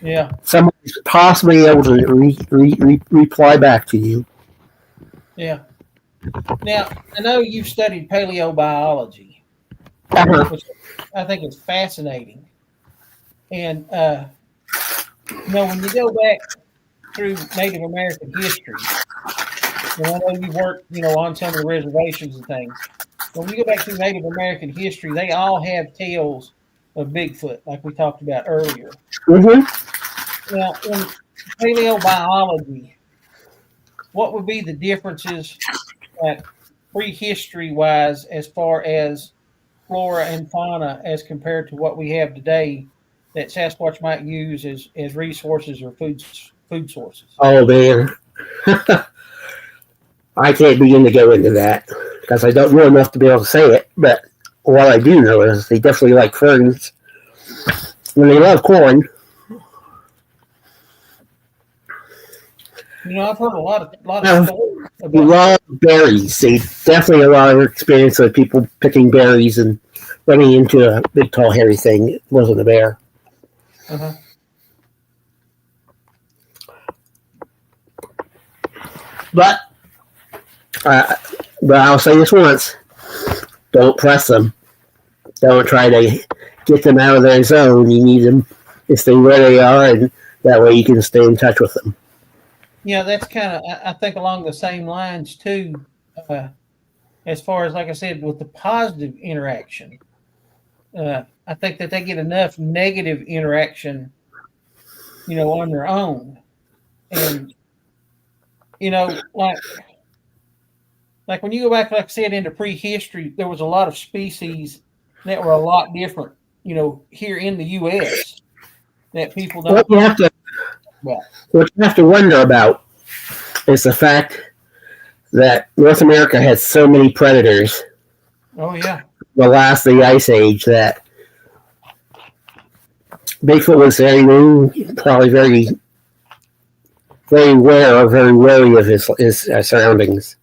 Yeah. Somebody's possibly able to reply back to you. Yeah. Now, I know you've studied paleobiology, Uh-huh. which I think is fascinating. And, when you go back through Native American history, and I know you worked, on some of the reservations and things. When you go back through Native American history, they all have tales of Bigfoot, like we talked about earlier. Mm-hmm. Now, in paleobiology, what would be the differences, prehistory-wise, as far as flora and fauna, as compared to what we have today, that Sasquatch might use as resources or food sources? Oh man, I can't begin to go into that because I don't know enough to be able to say it. But what I do know is they definitely like ferns, and they love corn. I've heard a lot of stories They about love berries. They definitely have a lot of experience with people picking berries and running into a big, tall, hairy thing. It wasn't a bear. Uh-huh. But I'll say this once: don't press them. Don't try to get them out of their zone. You need them to stay where they are, and that way you can stay in touch with them. Yeah, that's kind of, I think, along the same lines too. As far as, like I said, with the positive interaction, I think that they get enough negative interaction, on their own, and like when you go back, like I said, into prehistory, there was a lot of species that were a lot different, here in the U.S. that people don't. What you have to wonder about is the fact that North America had so many predators. Oh yeah. The last of the Ice Age, that Bigfoot was probably very, very aware or very wary of his surroundings.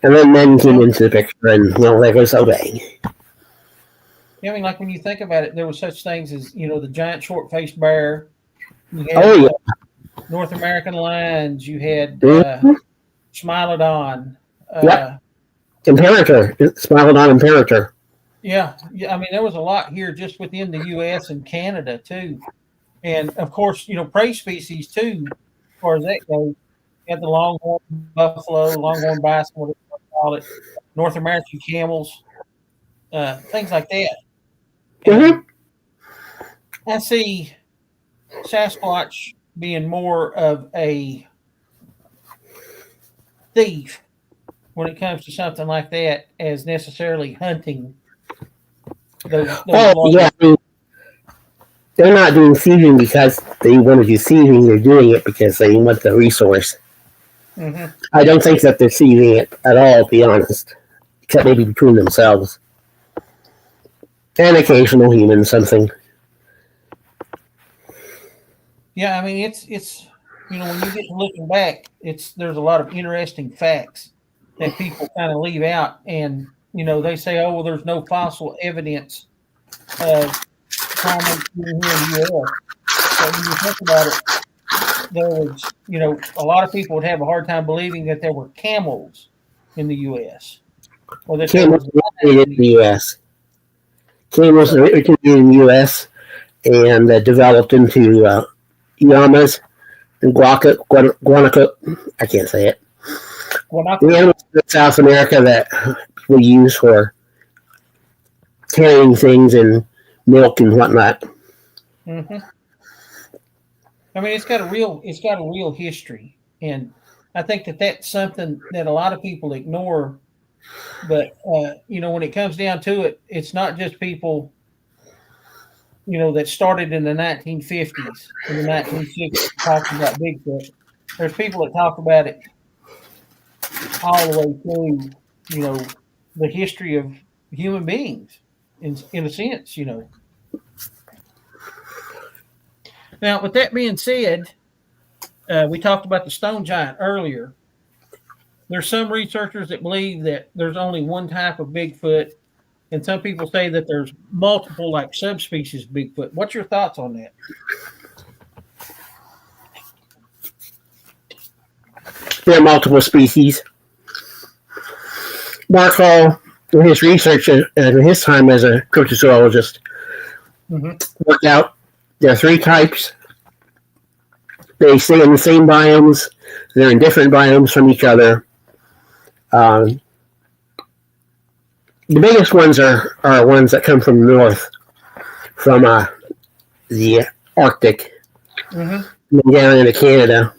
And then men came into the picture, and there goes Obey. Yeah, I mean, like when you think about it, there were such things as the giant short-faced bear. You had North American lions. You had Smilodon. Yep. Imperator, Smilodon Imperator. Yeah. I mean, there was a lot here just within the U.S. and Canada too, and of course, prey species too. As far as that goes, you had the longhorn buffalo, longhorn bison, whatever you call it, North American camels, things like that. Mm-hmm. I see Sasquatch being more of a thief when it comes to something like that as necessarily hunting. Yeah, I mean, they're not doing thieving because they want to do thieving. They're doing it because they want the resource. Mm-hmm. I don't think that they're thieving it at all, to be honest, except maybe between themselves and occasional human something. Yeah, I mean, it's when you get to looking back, there's a lot of interesting facts that people kind of leave out, and they say, oh well, there's no fossil evidence of primates here in the U.S. But when you think about it, there was a lot of people would have a hard time believing that there were camels in the U.S. or that camels originated in the U.S. Camels originated in the U.S. and developed into llamas and guanaco. I can't say it. The animals in South America that we use for carrying things and milk and whatnot. Mm-hmm. I mean, it's got a real history, and I think that that's something that a lot of people ignore. But when it comes down to it, it's not just people that started in the 1950s and the 1960s talking about Bigfoot. There's people that talk about it all the way through, the history of human beings in a sense, Now, with that being said, we talked about the stone giant earlier. There's some researchers that believe that there's only one type of Bigfoot, and some people say that there's multiple like subspecies of Bigfoot. What's your thoughts on that? There are multiple species. Mark Hall, in his research in his time as a cryptozoologist, worked out there are 3 types. They stay in the same biomes. They're in different biomes from each other. The biggest ones are ones that come from the north, from the Arctic, and down into Canada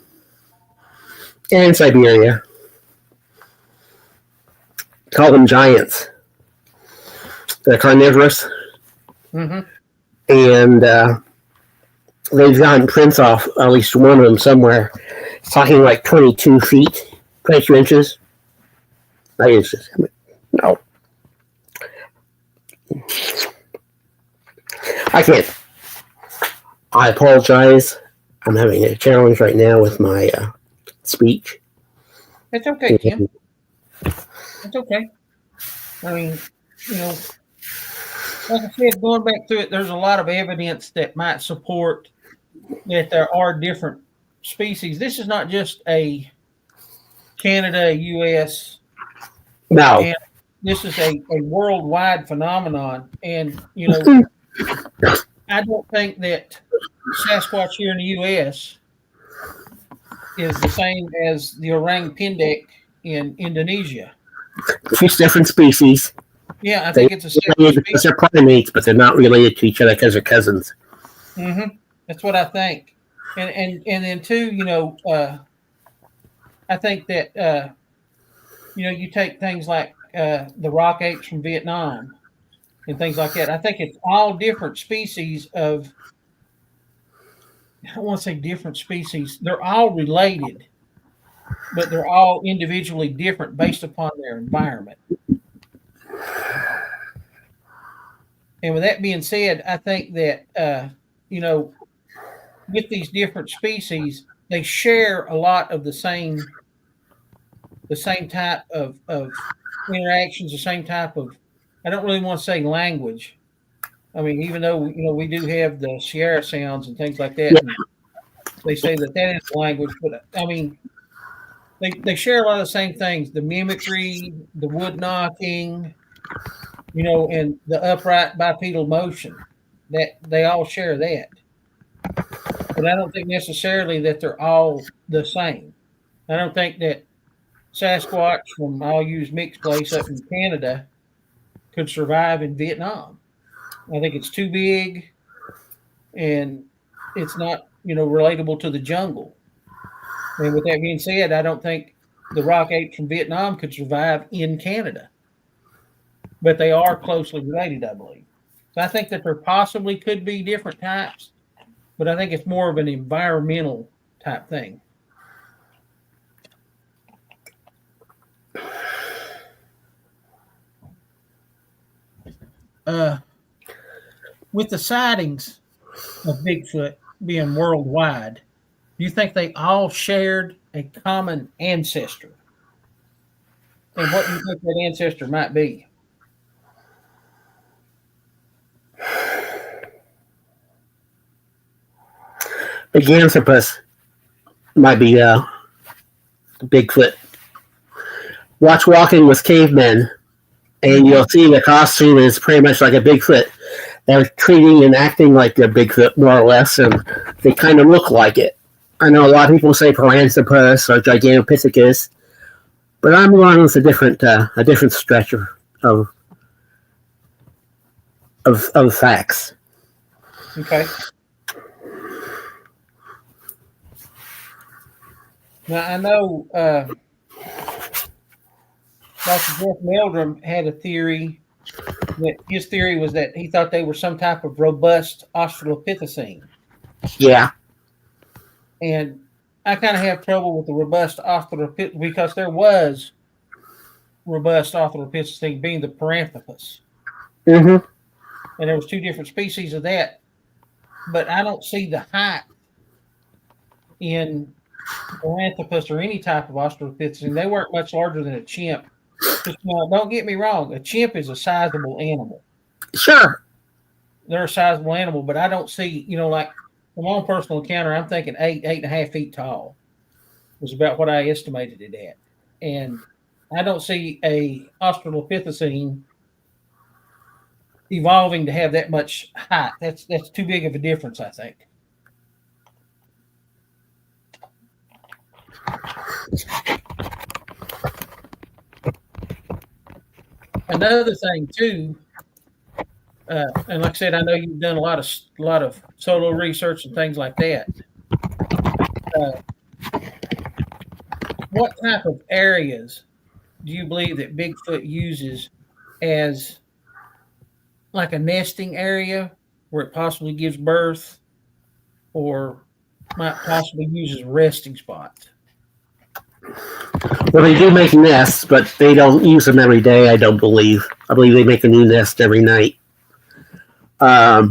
and Siberia. Call them giants. They're carnivorous, and they've gotten prints off at least one of them somewhere. It's talking like 22 feet, 22 inches. No. I can't. I apologize. I'm having a challenge right now with my speech. It's okay, Kim. It's okay. I mean, like I said, going back through it, there's a lot of evidence that might support that there are different species. This is not just a Canada, U.S. No. And this is a worldwide phenomenon. And, I don't think that Sasquatch here in the U.S. is the same as the orang pendek in Indonesia. Just different species. Yeah, I think it's a separate species. They're primates, but they're not related to each other because they're cousins. That's what I think. And then too, I think that you take things like the rock apes from Vietnam and things like that. I think it's all different species of. I don't want to say different species. They're all related, but they're all individually different based upon their environment. And with that being said, I think that with these different species, they share a lot of the same type of interactions, the same type of, I don't really want to say language. I mean, even though, we do have the Sierra sounds and things like that, and they say that is language, but I mean, they share a lot of the same things, the mimicry, the wood knocking, and the upright bipedal motion, that they all share that. But I don't think necessarily that they're all the same. I don't think that Sasquatch from, I'll use Mick's place up in Canada, could survive in Vietnam. I think it's too big, and it's not, relatable to the jungle. And with that being said, I don't think the rock apes from Vietnam could survive in Canada. But they are closely related, I believe. So I think that there possibly could be different types, but I think it's more of an environmental type thing. With the sightings of Bigfoot being worldwide, do you think they all shared a common ancestor? And what do you think that ancestor might be? The Giganthropus might be Bigfoot. Watch Walking with Cavemen, and you'll see the costume is pretty much like a Bigfoot. They're treating and acting like they're Bigfoot, more or less, and they kind of look like it. I know a lot of people say Paranthropus or Gigantopithecus, but I'm going with a different stretch of facts. Okay. Now I know Dr. Jeff Meldrum had a theory. That his theory was that he thought they were some type of robust Australopithecine. Yeah. And I kind of have trouble with the robust Australopithecine because there was robust Australopithecine being the Paranthropus. Mm-hmm. And there was 2 different species of that. But I don't see the height in Paranthropus or any type of Australopithecine. They weren't much larger than a chimp. Just, don't get me wrong. A chimp is a sizable animal. Sure. They're a sizable animal, but I don't see, like from my own personal encounter, I'm thinking 8.5 feet tall was about what I estimated it at. And I don't see a Australopithecine evolving to have that much height. That's too big of a difference, I think. Another thing too, and like I said, I know you've done a lot of solo research and things like that. What type of areas do you believe that Bigfoot uses as like a nesting area where it possibly gives birth, or might possibly use as resting spots? Well, they do make nests, but they don't use them every day, I don't believe. I believe they make a new nest every night. At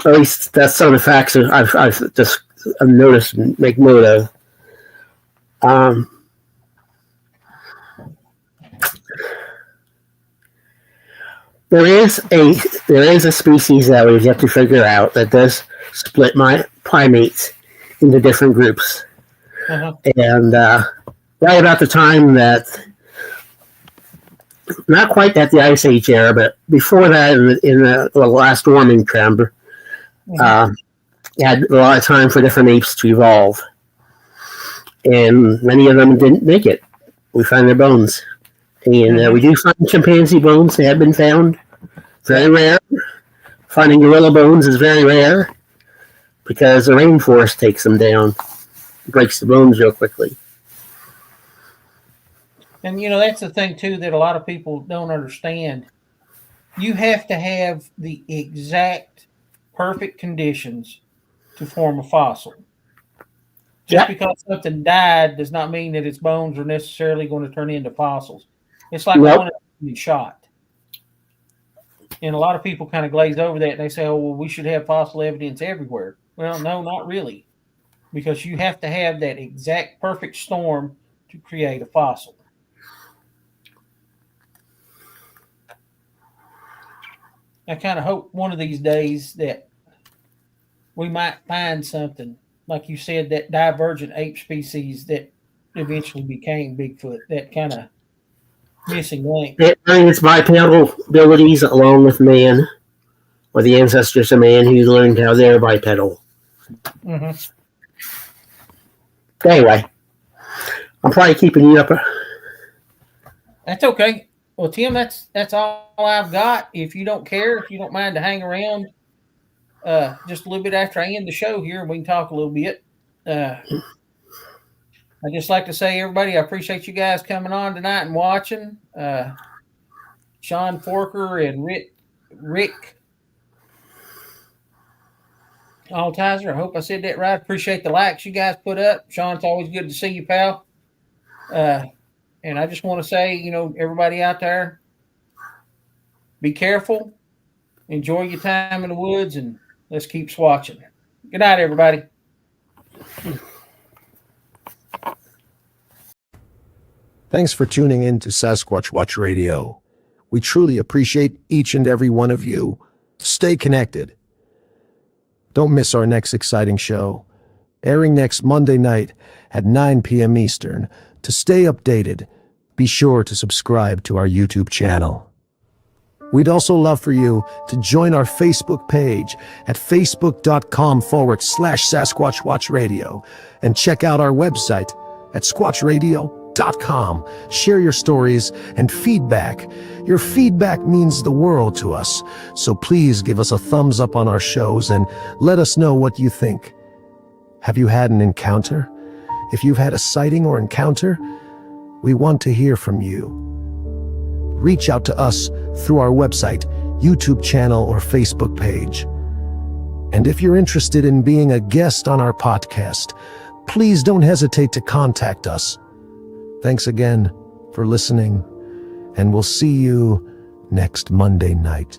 least that's some of the facts I've just noticed and make note of. There is a species that we've yet to figure out that does split my primates into different groups. Uh-huh. And right about the time that, not quite at the Ice Age era, but before that, in the last warming trend, had a lot of time for different apes to evolve. And many of them didn't make it. We find their bones. And we do find chimpanzee bones. They have been found. Very rare. Finding gorilla bones is very rare because the rainforest takes them down. Breaks the bones real quickly. And that's the thing too that a lot of people don't understand. You have to have the exact perfect conditions to form a fossil. Just because something died does not mean that its bones are necessarily going to turn into fossils. It's like one being shot. And a lot of people kind of glaze over that and they say, oh, well, we should have fossil evidence everywhere. Well, no, not really. Because you have to have that exact perfect storm to create a fossil. I kind of hope one of these days that we might find something, like you said, that divergent ape species that eventually became Bigfoot, that kind of missing link. It brings bipedal abilities along with man, or the ancestors of man who learned how they're bipedal. Mm-hmm. Anyway, I'm probably keeping you up. That's okay. Well, Tim, that's all I've got. If you don't care, if you don't mind to hang around just a little bit after I end the show here, we can talk a little bit. I just like to say, everybody, I appreciate you guys coming on tonight and watching. Sean Forker and Rick Altizer, I hope I said that right. Appreciate the likes you guys put up. Sean, it's always good to see you, pal. And I just want to say, everybody out there, be careful, enjoy your time in the woods, and let's keep swatching. Good night, everybody. Thanks for tuning in to Sasquatch Watch Radio. We truly appreciate each and every one of you. Stay connected. Don't miss our next exciting show, airing next Monday night at 9 p.m. Eastern. To stay updated, be sure to subscribe to our YouTube channel. We'd also love for you to join our Facebook page at facebook.com/Sasquatch Watch Radio and check out our website at squatchradio.com. Share your stories and feedback. Your feedback means the world to us, so please give us a thumbs up on our shows and let us know what you think. Have you had an encounter? If you've had a sighting or encounter, we want to hear from you. Reach out to us through our website, YouTube channel, or Facebook page. And if you're interested in being a guest on our podcast, please don't hesitate to contact us. Thanks again for listening. and we'll see you next Monday night.